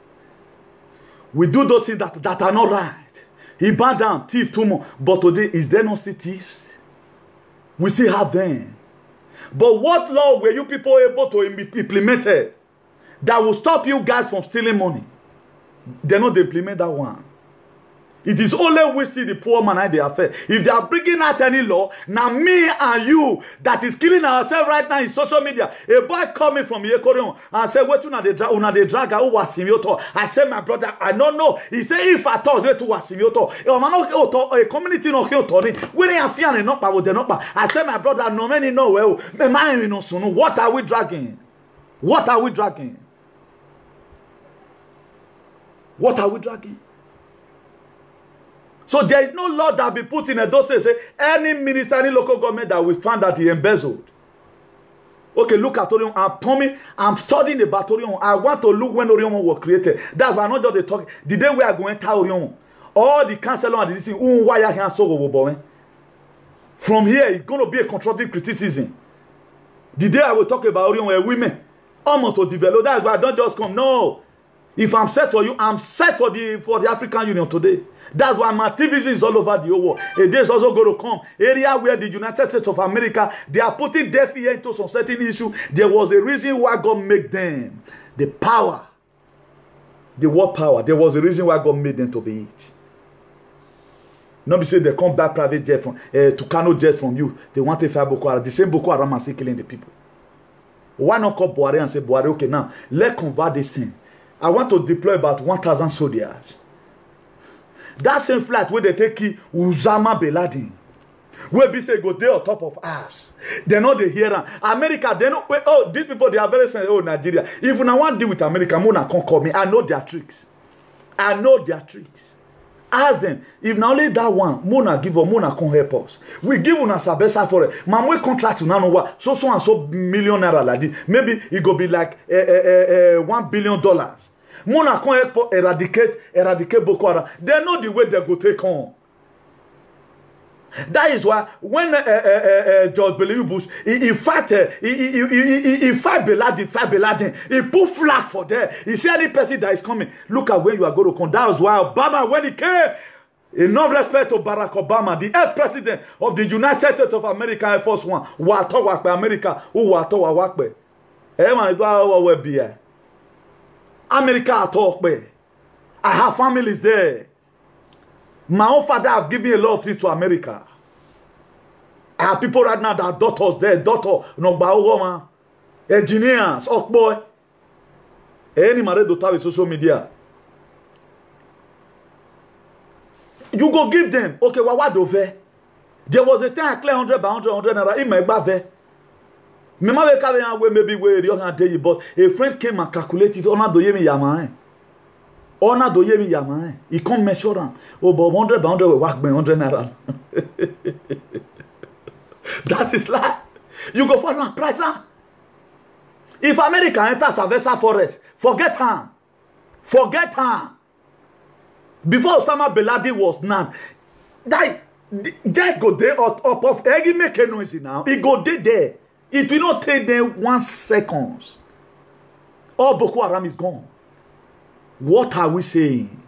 We do those things that are not right. He burned down, thief tomorrow. But today, is there no still thieves? We still have them. But what law were you people able to implement that will stop you guys from stealing money? They not implement that one. It is only we see the poor man and the affair. If they are bringing out any law, now me and you that is killing ourselves right now in social media. A boy coming from Yekorion and say, "What una the drag who was simioto?" I said, "My brother, I don't know." He said, "If I thought it was simioto, a community no Tony, we ain't feeling not by the not." I said, "My brother, no many know well. What are we dragging? What are we dragging? What are we dragging?" So there is no law that be put in a those states. Say any minister, any local government that we found that he embezzled. Okay, look at Orion. I'm studying about Orion. I want to look when Orion was created. That's why I'm not just the talk. The day we are going to Orion, all the councillors and this thing, why here so from here, it's going to be a constructive criticism. The day I will talk about Orion, women almost to develop. That's why I don't just come. No. If I'm set for you, I'm set for the African Union today. That's why my activism is all over the whole world. A day is also going to come. Area where the United States of America, they are putting deaf ear into some certain issue. There was a reason why God made them. The power. The world power. There was a reason why God made them to be it. Not be say they come back private jet from, Tucano jet from you. They want to fire Boko Haram. The same Boko Haram are still killing the people. Why not call Buhari and say, Buhari, okay, now, let's convert this thing. I want to deploy about 1,000 soldiers. That same flight where they take Osama bin Laden. Where be say go there on top of us. They know they hear them. America, they know. Oh, these people, they are very sensitive. Oh, Nigeria. If I want to deal with America, Mona can't call me. I know their tricks. I know their tricks. Ask them. If not only that one, Mona give or Mona can't help us. We give una sabesa for it. Mamwe contract to know what. So and so million naira like this. Maybe it go be like $1 billion. Mona can't help eradicate Boko Haram. They know the way they go take on. That is why when George W. Bush he fight Bin Laden, he put flag for there. He said any person that is coming, look at where you are going to come. That was why Obama, when he came, enough respect to Barack Obama, the ex president of the United States of America, Air Force One, Wato Wakpe America, who Wato Wakpe. America talk. I have families there. My own father have given a lot of things to America. I have people right now that are daughters there, no engineers, boy. Any married daughter with social media. You go give them. Okay, what do they? There was a time I clear 100 by 100 naira in my bave. Maybe where but a friend came and calculated on do yemi yama. Ona do yemi yama. He can't measure them. Oh, but 100 by 100 will work by 100 naira. That is lie. You go for a price. If America enters Savessa Forest, forget her. Forget her. Before Osama Bin Laden was none. That just go there up of Eggy make a noise now. He go there. It will not take them 1 second. All Boko Haram is gone. What are we saying?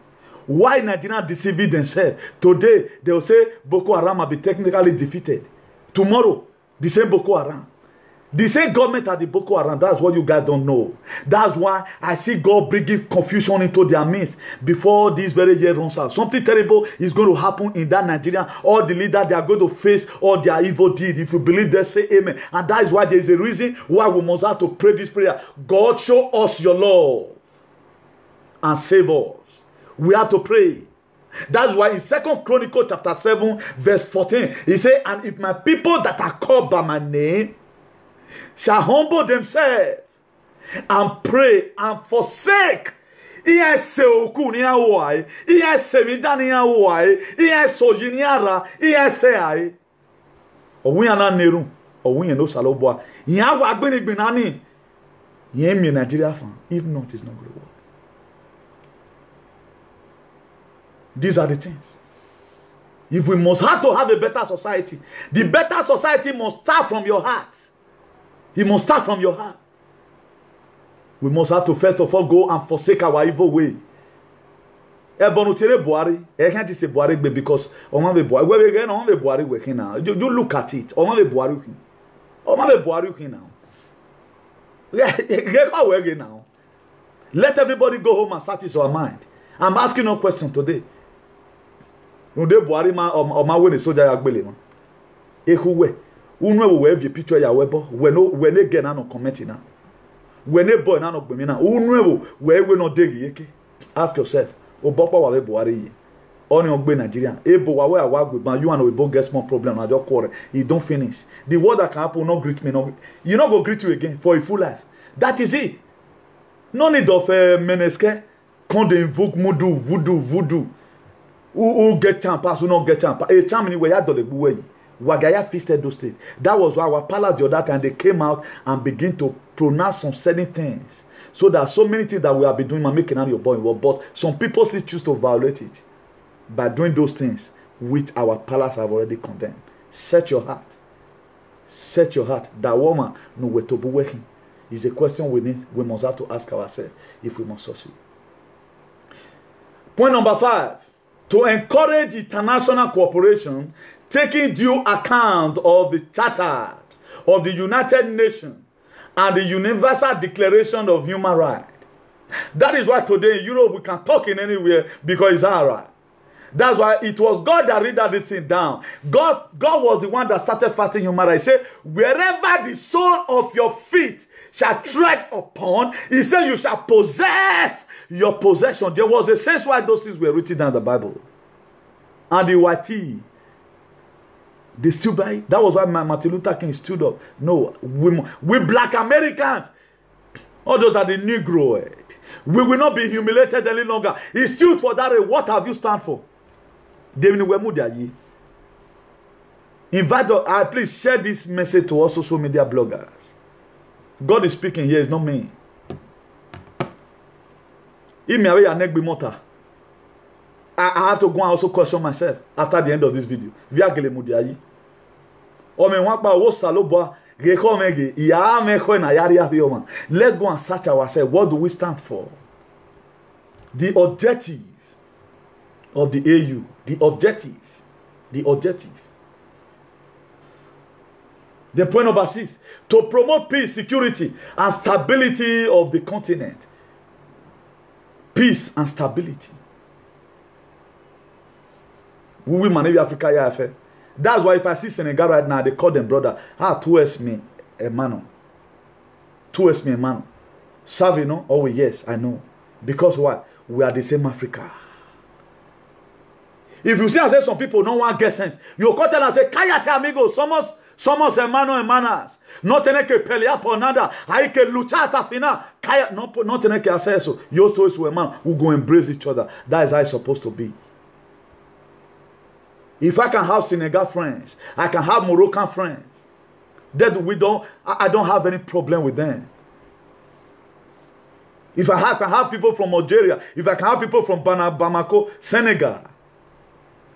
Why Nigeria deceiving themselves? Today, they will say Boko Haram will be technically defeated. Tomorrow, the same Boko Haram. The same government at the Boko Haram. That's what you guys don't know. That's why I see God bringing confusion into their midst before this very year runs out. Something terrible is going to happen in that Nigeria. All the leaders, they are going to face all their evil deeds. If you believe, they say amen. And that is why there is a reason why we must have to pray this prayer. God, show us your love and save us. We have to pray. That's why in 2 Chronicles chapter 7 verse 14 he said, and if my people that are called by my name shall humble themselves and pray and forsake Nigeria fan. If not, it's not going to work. These are the things. If we must have to have a better society, the better society must start from your heart. It must start from your heart. We must have to first of all go and forsake our evil way. I can't say Buhari because Buhari working now. You look at it. Buhari now. Now. Let everybody go home and satisfy our mind. I'm asking no question today. Buhari ma o ma we ni soja ya gbele ma ehuwe unu we view picture ya webo we no get na no comment na we no boy na no gbemi na unu we no degi yeke. Ask yourself obopo wa we Buhari yi oni ogbe Nigeria ebo wa we awa gbe you and we both get small problem na just quarrel e don't finish. The word that can happen no greet me no, you no go greet you again for a full life. That is it. No need of meneske quand they invoke voodoo who get champas, who not get champas. A champ anyway, I don't know Wagaya feasted those things. That was why our palace the other time they came out and begin to pronounce some certain things. So there are so many things that we have been doing, making out your boy, but some people still choose to violate it by doing those things which our palace have already condemned. Set your heart. Set your heart. That woman no way to be working is a question we must have to ask ourselves if we must succeed. Point number 5. To encourage international cooperation, taking due account of the Charter of the United Nations and the Universal Declaration of Human Rights. That is why today in Europe we can talk in anywhere because it's all right. That's why it was God that read this thing down. God was the one that started fighting human rights. He said, wherever the sole of your feet shall tread upon, he said, you shall possess your possession. There was a sense why those things were written down in the Bible. And the YT, They still buy it. That was why Martin Luther King stood up. No, we black Americans, all those are the Negro. We will not be humiliated any longer. He stood for that. What have you stand for? Invite us. Please share this message to all social media bloggers. God is speaking here. It's not me. I have to go and also question myself after the end of this video. Let's go and search ourselves. What do we stand for? The objective of the AU. The objective. The objective. The point number 6. To promote peace, security, and stability of the continent. Peace and stability. We will manage Africa. Yeah, that's why if I see Senegal right now, they call them brother. Towards me, Emmanuel. Towards me, Emmanuel. Savvy, no? Oh, yes, I know. Because what? We are the same Africa. If you see and say some people don't want to get sense, you call tell and say, Kayate amigo, somos hermanos. No tiene que pelear por nada. Hay que luchar hasta final. No tiene que hacer eso. Yo estoy su hermano. We go embrace each other. That is how it's supposed to be. If I can have Senegal friends, I can have Moroccan friends. That I don't have any problem with them. If I can have people from Algeria, if I can have people from Bamako, Senegal,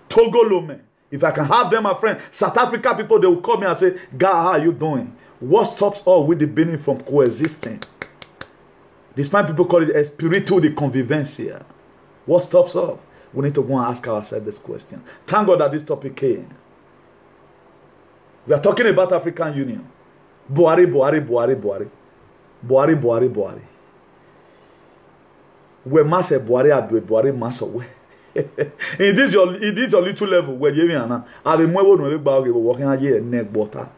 Togo Lomé, if I can have them, my friend, South Africa people, they will call me and say, God, how are you doing? What stops us with the Benin from coexisting? Despite people call it espiritu de convivencia. What stops us? We need to go and ask ourselves this question. Thank God that this topic came. We are talking about African Union. Buhari. We must say Buhari must away. In this your little level where you are, I be more working on here neck butter.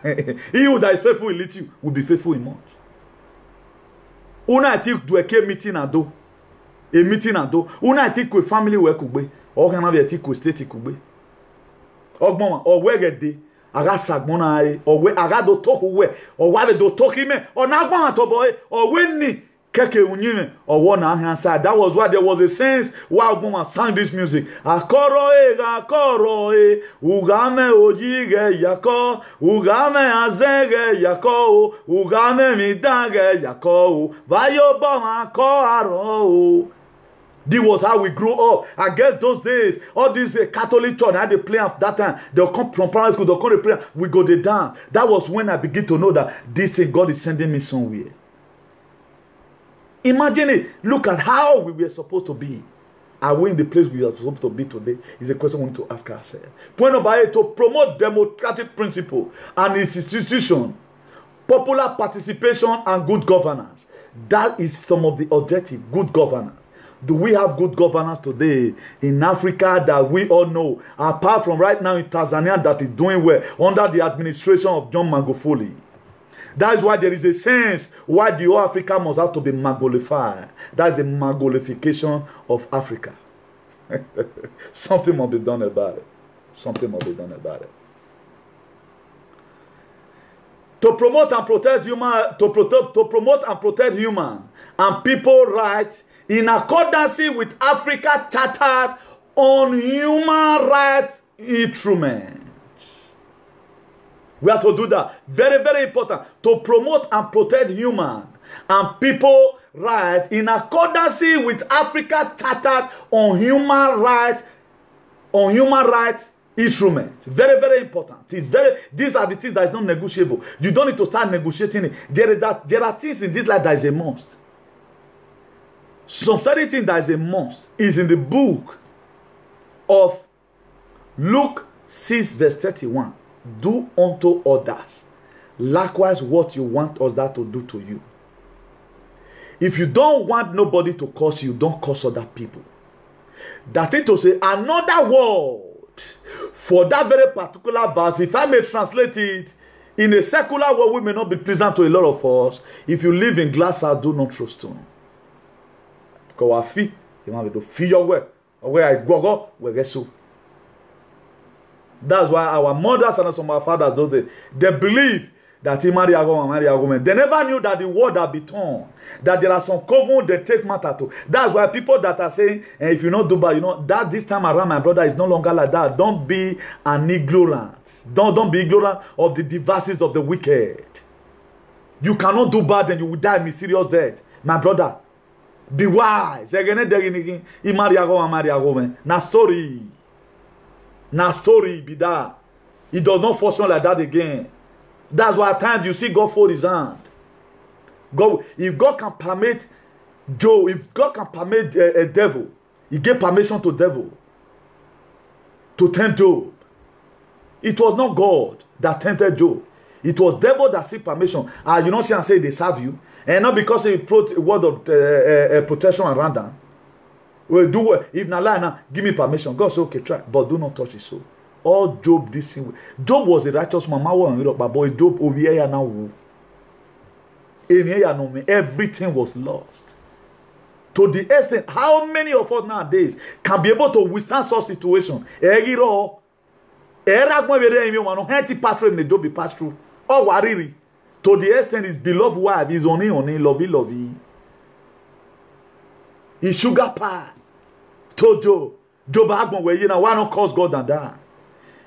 He who that is faithful in little will be faithful in much. Una think do a meeting and do. A meeting and do. Una think with family work be. Or can have a think with state be. Or where get day. Aga sagmona or where aga do talk where or why do talk him or na gba to boy or when ni keke unyime or one hand side. That was why there was a sense why Obama sang this music. Akoro ugame ojige yako ugame azege yako ugame midage yako vayo bama ko aro. This was how we grew up. I guess those days, all these Catholic church, I had to play at that time. They'll come from primary school, they'll come to prayer. We go there down. That was when I began to know that this thing, God is sending me somewhere. Imagine it. Look at how we were supposed to be. Are we in the place we are supposed to be today? Is a question we need to ask ourselves. Point number 8, to promote democratic principle and its institution, popular participation and good governance. That is some of the objectives. Good governance. Do we have good governance today in Africa that we all know? Apart from right now in Tanzania that is doing well under the administration of John Magufuli. That is why there is a sense why the whole Africa must have to be Magolified. That is the Magolification of Africa. Something must be done about it. Something must be done about it. To promote and protect human and people rights in accordance with Africa Charter on Human Rights Instruments. We have to do that. Very, very important. To promote and protect human and people rights in accordance with Africa Charter on Human Rights Instruments. Very, very important. These are the things that is not negotiable. You don't need to start negotiating it. There are things in this life that is a must. Some certain thing that is a must is in the book of Luke 6 verse 31. Do unto others likewise what you want us that to do to you. If you don't want nobody to curse you, don't curse other people. That is to say, another word for that very particular verse, if I may translate it in a secular word, we may not be pleasant to a lot of us. If you live in glass house, do not throw stone. Because our feet, you want to feel your way. Where I go, where I so. That's why our mothers and some of our fathers, those they believe that he marry a woman. They never knew that the word had been torn. That there are some covenants they take matter to. That's why people that are saying, if you not do bad, you know, that this time around, my brother, is no longer like that. Don't be an ignorant. Don't be ignorant of the devices of the wicked. You cannot do bad and you will die mysterious death. My brother, be wise. He marry a woman. Na story. Na story be that. It does not function like that again. That's why at times you see God fold his hand. God, if God can permit Job, if God can permit a devil, he gave permission to devil to tempt Job. It was not God that tempted Job. It was devil that seek permission. You don't see and say they serve you. And not because he put a word of protection around them. Well, do if na lie now, give me permission. God said, okay, try, but do not touch his soul. All Job this thing. Job was a righteous man. But boy, Job over here now. Everything was lost. To the extent, how many of us nowadays can be able to withstand such situation? To the extent his beloved wife is only lovey. His sugar pie. To Job why not cause God than that?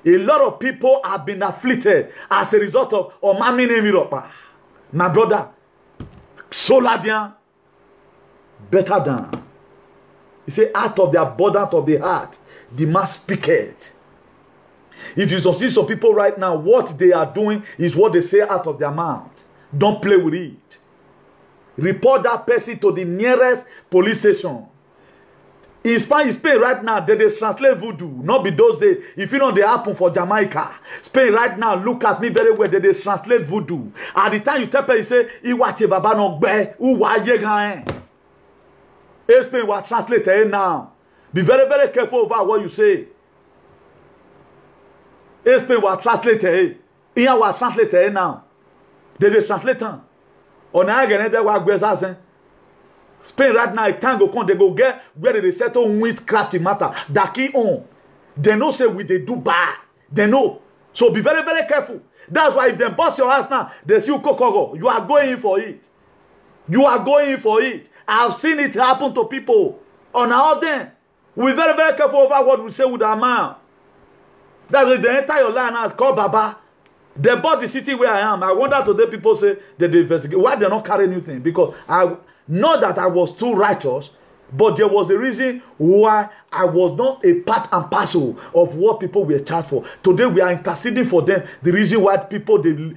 A lot of people have been afflicted as a result of my brother. Soladian better than. He said, out of the abundance of the heart, the mouth speaketh. If you see some people right now, what they are doing is what they say out of their mouth. Don't play with it. Report that person to the nearest police station. In Spain right now, they translate voodoo. Not be those days. If you know they happen for Jamaica. Spain right now, look at me very well. They translate voodoo. At the time you tell people, you say, Iwache baba no gbe, uwaye gaen. Spain will translate it now. Be very, very careful about what you say. Spain will translate it. Iyan will translate it now. They translate it. On a again, they will go Spain right now, it can't go come. They go get where they settle witchcraft matter. Daki on. They know say we they do bad. They know. So be very, very careful. That's why if they bust your ass now, they see you kokogo. You are going in for it. You are going in for it. I've seen it happen to people. On our then. We're very, very careful over what we say with our mouth. That's why they enter your line now, call Baba. They bought the city where I am. I wonder today people say that they investigate. Why they not carry anything? Because not that I was too righteous, but there was a reason why I was not a part and parcel of what people were charged for. Today we are interceding for them. The reason why people they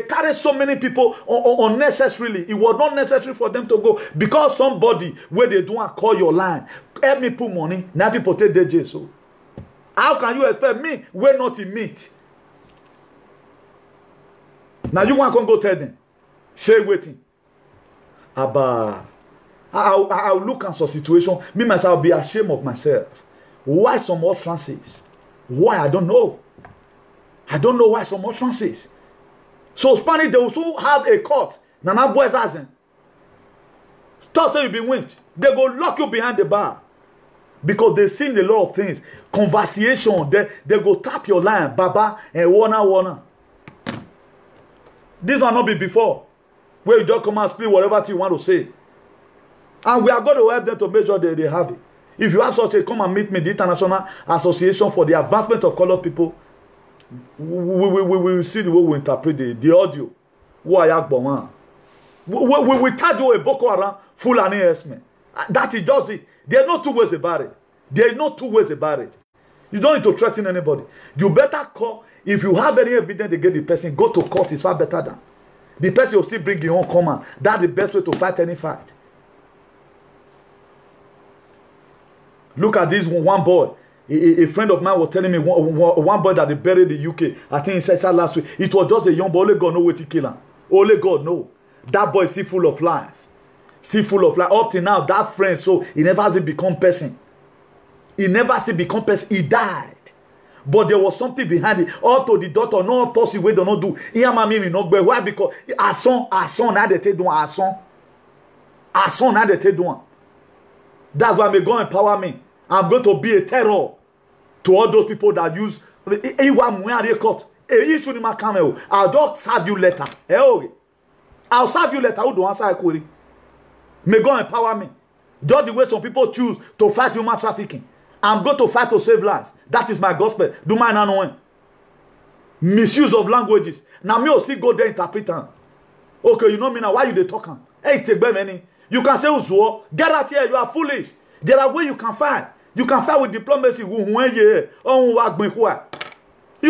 carry so many people unnecessarily. It was not necessary for them to go because somebody where they don't call your line, help me put money. Now people take their jail. So how can you expect me? We're not in meat. Now you want to go tell them, say waiting. Abba, I'll look at some situation. Me myself, I'll be ashamed of myself. Why some utterances? Why? I don't know. I don't know why some utterances. So Spanish, they also have a court. Nana boys hasn't. Stop saying you be winched. They go lock you behind the bar. Because they seen a lot of things. Conversation, they go tap your line, Baba, and wanna. This will not be before. Where you just come and speak whatever you want to say. And we are going to help them to make sure they have it. If you have such a, come and meet me, the International Association for the Advancement of Colored People. We will see the way we interpret the audio. We charge you a Boko Haram full enhancement. That is just it. There are no two ways about it. There is no two ways about it. You don't need to threaten anybody. You better call. If you have any evidence against the person, go to court. It's far better than. The person will still bring your own command. That's the best way to fight any fight. Look at this one boy. A friend of mine was telling me one boy that they buried in the UK. I think he said that last week. It was just a young boy. Only God knows what he killed him. Only God knows. That boy is still full of life. Still full of life. Up till now, that friend, so he never has become person. He never still become person. He died. But there was something behind it. Up to the daughter, no tossy way they don't do. Why? Because our son, now they take doing our son. Our son, now they take doing. That's why may God empower me. I'm going to be a terror to all those people that use I'll just serve you later. I'll serve you later. Who do answer a query? May God empower me. Just the way some people choose to fight human trafficking. I'm going to fight to save life. That is my gospel. Do my knowing. Misuse of languages. Now me also go there interpret. Okay, you know me now. Why you they talking? Hey, take by many. You can say Uzuo. Get out here. You are foolish. There are ways you can fight. You can fight with diplomacy. You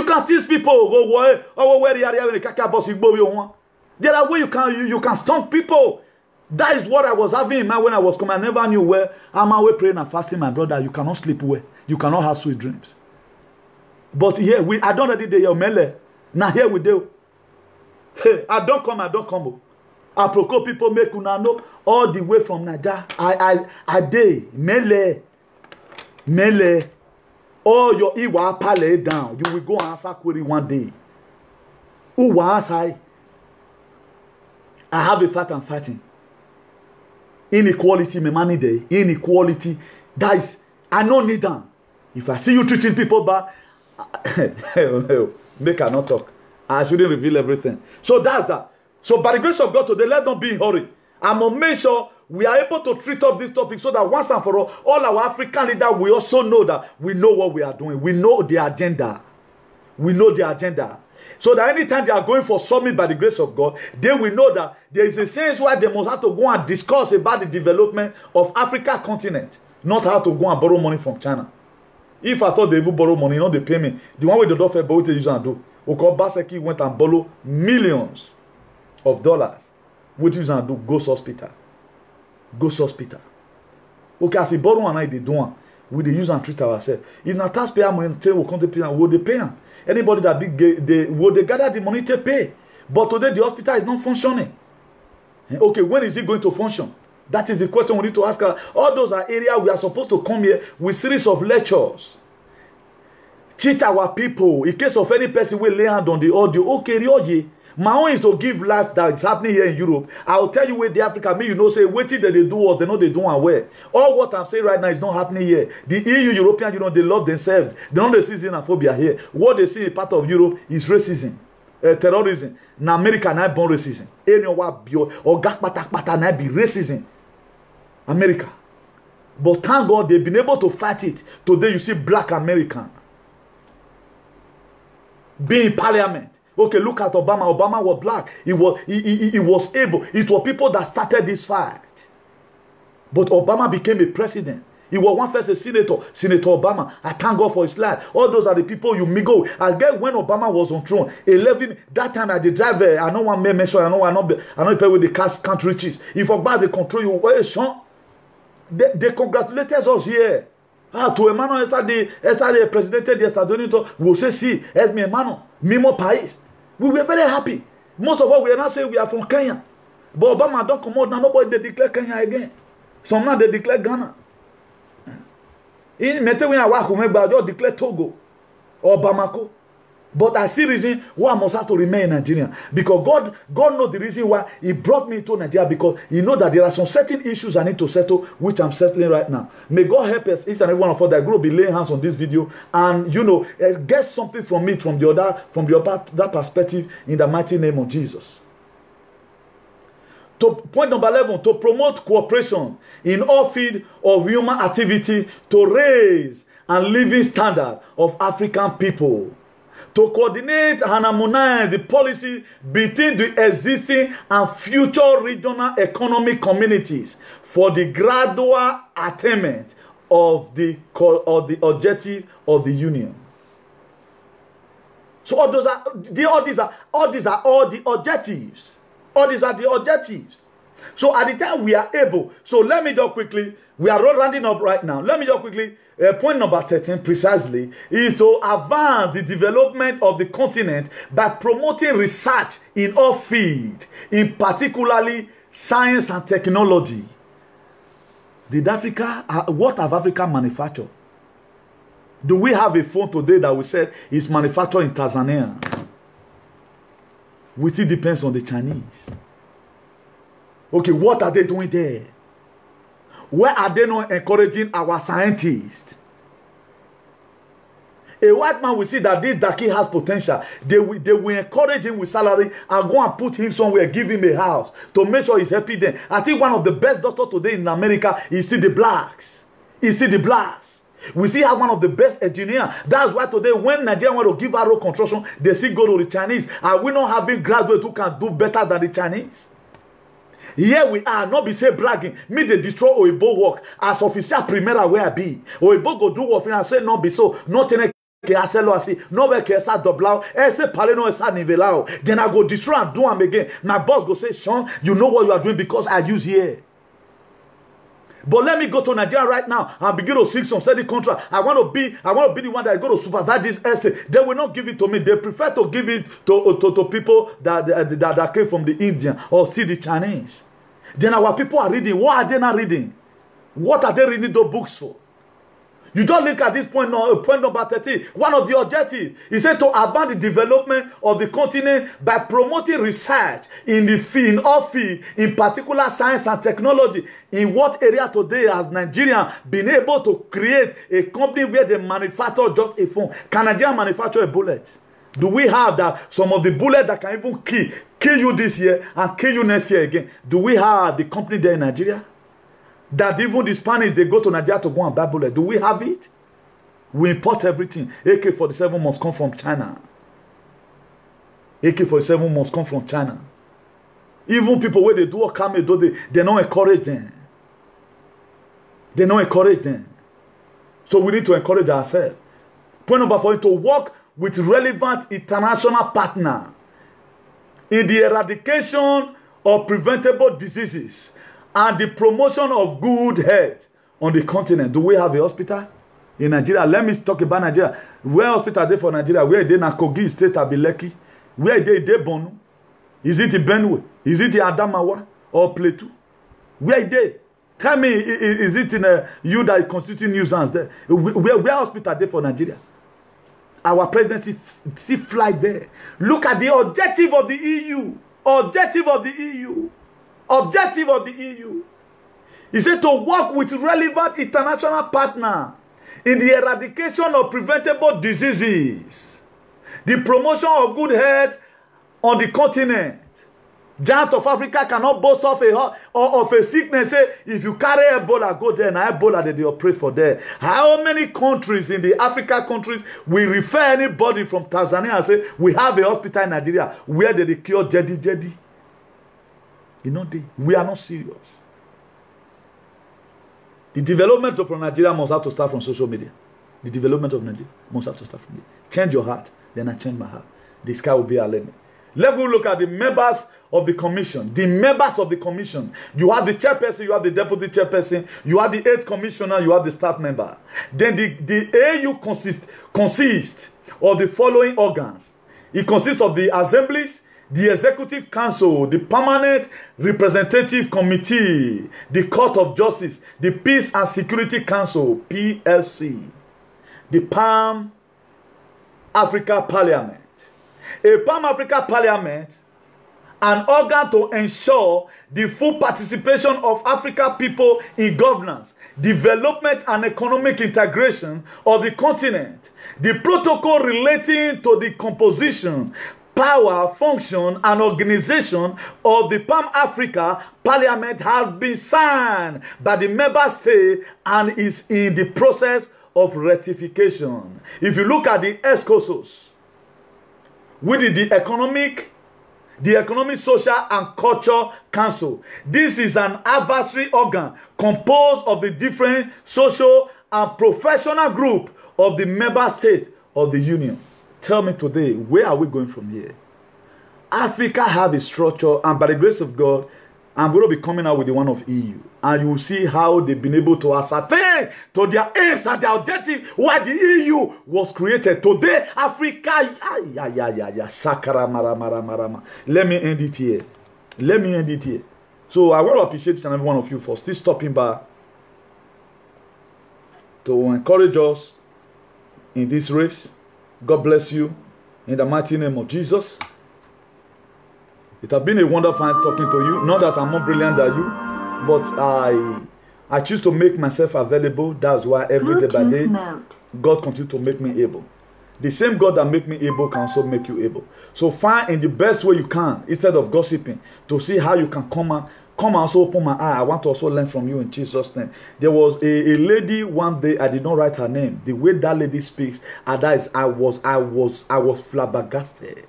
can teach people. There are ways you can stun people. That is what I was having in mind when I was coming. I never knew where I'm away praying and fasting, my brother. You cannot sleep well. You cannot have sweet dreams. But here, I don't already do your mele. Now here we do. Hey, I don't come. I procure people make una know all the way from Niger. I day mele. All your iwa pale down. You will go answer query one day. Who was I have a fight and fighting. Inequality, me money day. Inequality. Guys, I don't need them. If I see you treating people bad, make her not talk. I shouldn't reveal everything. So that's that. So by the grace of God today, let's not be in a hurry. I'm going to make sure we are able to treat up this topic so that once and for all our African leaders, we also know that we know what we are doing. We know the agenda. We know the agenda. So that anytime they are going for summit by the grace of God, they will know that there is a sense where they must have to go and discuss about the development of Africa continent, not how to go and borrow money from China. If I thought they even borrow money, they pay me. The one way they don't fair, but what they use and do. Baseki went and borrow millions of dollars. What you use and do? Ghost hospital. Ghost hospital. Okay, as a borrow and I they do we they use and treat ourselves. If not taxpayer money will come to pay, will they pay? Anybody that big will they gather the money to pay? But today the hospital is not functioning. Okay, when is it going to function? That is the question we need to ask. All those are areas we are supposed to come here with series of lectures. Teach our people. In case of any person will lay hand on the audio. Okay, my own is to give life that is happening here in Europe. I will tell you where the Africa, me, you know, say, wait till they do what they know they do and where. All what I'm saying right now is not happening here. The EU, European Union, they love themselves. They don't see xenophobia here. What they see in part of Europe is racism, terrorism. Now America now born racism. Or gakpata now be racism. America. But thank God they've been able to fight it. Today you see black American being in parliament. Okay, look at Obama. Obama was black. He was able. It was people that started this fight. But Obama became a president. He was one first a senator. Senator Obama. I thank God for his life. All those are the people you mingle. I get when Obama was on throne. 11 that time at the driver. I know one may mention. I know people with the can't reach. If Obama they control you, well, Sean, they congratulated us here. To Emmanuel yesterday presented yesterday. We'll say, see, as me Emmanuel, Mimo Pais. We were very happy. Most of us we are not saying we are from Kenya. But Obama don't come out now. Nobody they declare Kenya again. Some now they declare Ghana. In Mete when I work with me, just declare Togo or Bamako. But I see reason why I must have to remain in Nigeria. Because God knows the reason why He brought me to Nigeria. Because He knows that there are some certain issues I need to settle, which I'm settling right now. May God help us, each and every one of us, that going to be laying hands on this video. And, you know, get something from it, from that perspective, in the mighty name of Jesus. Point number 11, to promote cooperation in all fields of human activity to raise and living standard of African people. To coordinate and harmonize the policy between the existing and future regional economic communities for the gradual attainment of the objective of the union. So all these are the objectives. All these are the objectives. So at the time we are able, so let me just quickly, we are rounding up right now. Let me just quickly, point number 13 precisely, is to advance the development of the continent by promoting research in all fields, in particularly science and technology. What have Africa manufactured? Do we have a phone today that we said is manufactured in Tanzania? Which it depends on the Chinese. Okay, what are they doing there? Where are they not encouraging our scientists? A white man will see that this Daki has potential. They will encourage him with salary and go and put him somewhere, give him a house to make sure he's happy then. I think one of the best doctors today in America is still the blacks. It's still the blacks. We see how one of the best engineers. That's why today when Nigeria want to give our road construction, they still go to the Chinese. And we not having graduates who can do better than the Chinese. Here we are, not be say bragging. Me they destroy Oibo work as officer primera where I be. Oibo go do work and say not be so. Not any no be esa doblao ese pale no esa nivelao. Then I go destroy and do am again. My boss go say, Sean, you know what you are doing because I use here. But let me go to Nigeria right now and begin to seek some steady contract. I want to be the one that go to supervise this essay. They will not give it to me. They prefer to give it to people that came from the Indian or see the Chinese. Then our people are reading. What are they not reading? What are they reading those books for? You don't look at this point number 13. One of the objectives is said to advance the development of the continent by promoting research in the field, in particular science and technology. In what area today has Nigeria been able to create a company where they manufacture just a phone? Can Nigeria manufacture a bullet? Do we have that? Some of the bullets that can even kill you this year and kill you next year again. Do we have the company there in Nigeria? That even the Spanish, they go to Nigeria to go and buy bullets. Do we have it? We import everything. AK-47 must come from China. AK-47 must come from China. Even people where they do what come, they don't encourage them. They don't encourage them. So we need to encourage ourselves. Point number 4, to work with relevant international partners in the eradication of preventable diseases and the promotion of good health on the continent. Do we have a hospital in Nigeria? Let me talk about Nigeria. Where hospital are they for Nigeria? Where are they in Kogi State, Abileki? Where are they in Borno? Is it in Benue? Is it in Adamawa or Plateau? Where are they? Tell me, is it in you that constitute nuisance there? Where hospital are they for Nigeria? Our presidency see fly there. Look at the objective of the EU. Objective of the EU. Objective of the EU. He said to work with relevant international partners in the eradication of preventable diseases, the promotion of good health on the continent. Giant of Africa cannot boast of a sickness. Say, if you carry Ebola, go there, and Ebola that they operate for there. How many countries in the Africa countries we refer anybody from Tanzania and say, we have a hospital in Nigeria where they cure Jedi? You know, we are not serious. The development of Nigeria must have to start from social media. The development of Nigeria must have to start from there. Change your heart, then I change my heart. The sky will be our limit. Let's look at the members of the commission. The members of the commission. You have the chairperson, you have the deputy chairperson, you have the 8th commissioner, you have the staff member. Then the AU consists of the following organs. It consists of the assemblies, the executive council, the permanent representative committee, the court of justice, the peace and security council, PSC, the Pan Africa Parliament. A Pan Africa Parliament, an organ to ensure the full participation of African people in governance, development and economic integration of the continent. The protocol relating to the composition, power, function, and organization of the Pan-Africa Parliament has been signed by the member state and is in the process of ratification. If you look at the ESCOSOS, which is the Economic, Social, and Culture Council. This is an advisory organ composed of the different social and professional group of the member state of the Union. Tell me today, where are we going from here? Africa have a structure, and by the grace of God, I'm going to be coming out with the one of EU. And you will see how they've been able to ascertain to their aims and their objective why the EU was created. Today, Africa... Let me end it here. Let me end it here. So I want to appreciate each and every one of you for still stopping by to encourage us in this race. God bless you in the mighty name of Jesus. It has been a wonderful time talking to you. Not that I'm more brilliant than you, but I choose to make myself available. That's why every day by day, God continues to make me able. The same God that make me able can also make you able. So find in the best way you can, instead of gossiping, to see how you can come and also open my eye. I want to also learn from you in Jesus' name. There was a lady one day, I did not write her name. The way that lady speaks, and that is, I was flabbergasted.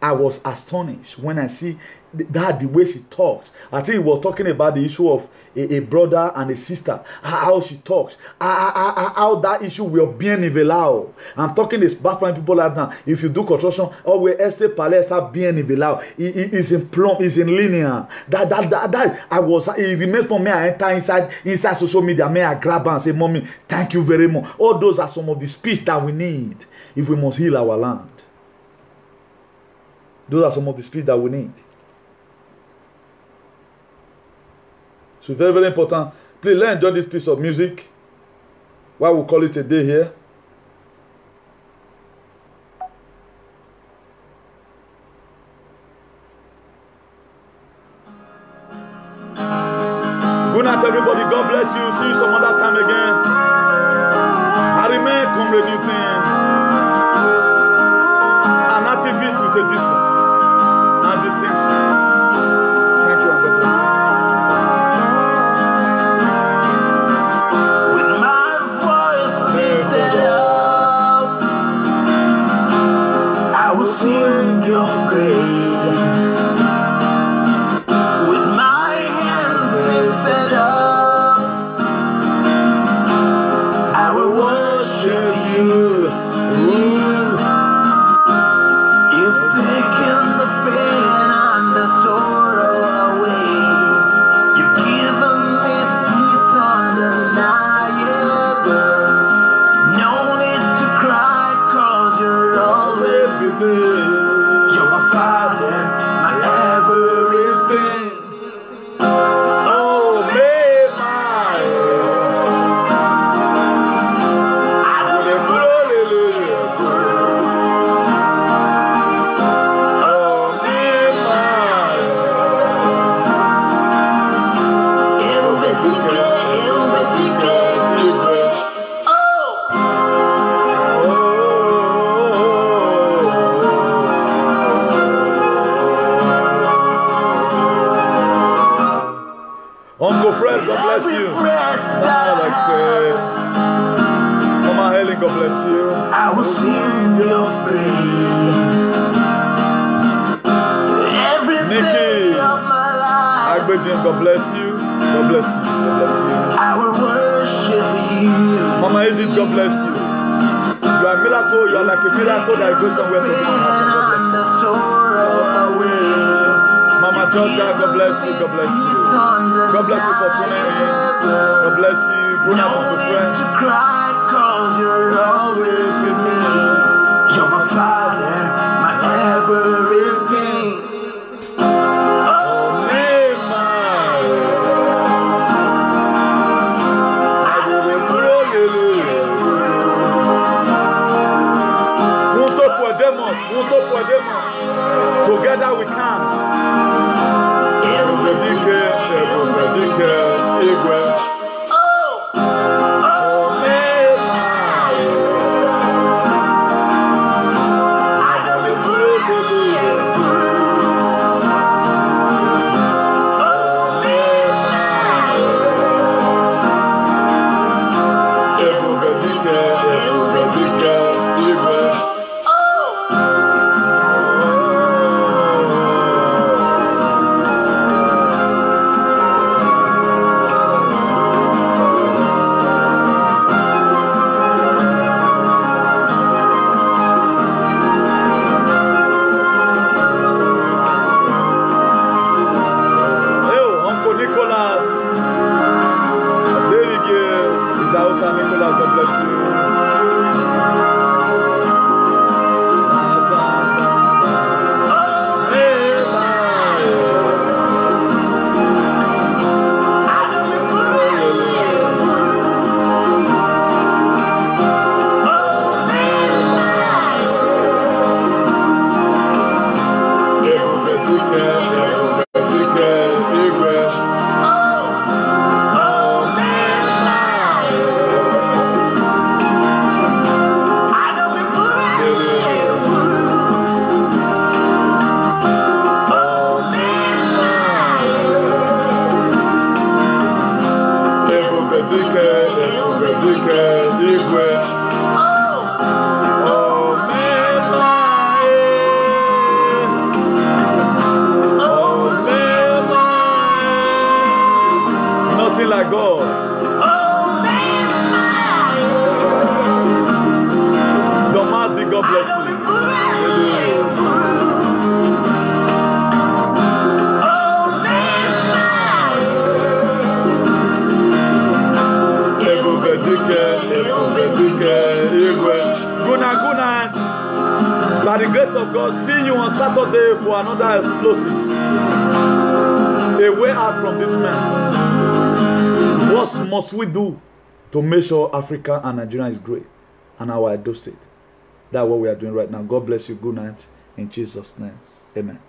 I was astonished when I see that the way she talks. I think we were talking about the issue of a brother and a sister, how she talks, how that issue will be nivelado. I'm talking about people like now. If you do construction, always este palestra bien nivelado. It's in plumb, it's in linear. It remains for me. I enter inside social media. May I grab her and say, "Mommy, thank you very much." All those are some of the speech that we need if we must heal our land. Those are some of the speech that we need. So very, very important. Please let's enjoy this piece of music. Why we call it a day here. Good night, everybody. God bless you. See you some other time again. I remain Comrade Newton, an activist with a different and distinction. Thank you and God bless you. With my voice lifted up, I will sing your praise. With my hands lifted up, I will worship you. You've taken the pain and the sorrow away. You've given me peace undeniable. No need to cry, 'cause you're always with me. You're my father, my everything. Oh, may my Uncle Fred, God bless you. Mama Helen, God bless you. I will sing your praise. Every day of my life, Agbedin, God bless you. God bless you. God bless you. I will worship you. Mama Edith, God bless you. You are a miracle. You are like a miracle that goes somewhere to be. God bless The sorrow away. you. Mama Georgia, God bless you. God bless you. God bless you for tuning in. God bless you. Good night, Uncle No Fred. need to cry, 'cause you're always with me. You're my father, my everything. Oh, May my Juntos podemos. Together we can. God bless you. Good night. By the grace of God, see you on Saturday for another explosive. A way out from this mess. What must we do to make sure Africa and Nigeria is great and our Edo State? That's what we are doing right now. God bless you. Good night. In Jesus' name. Amen.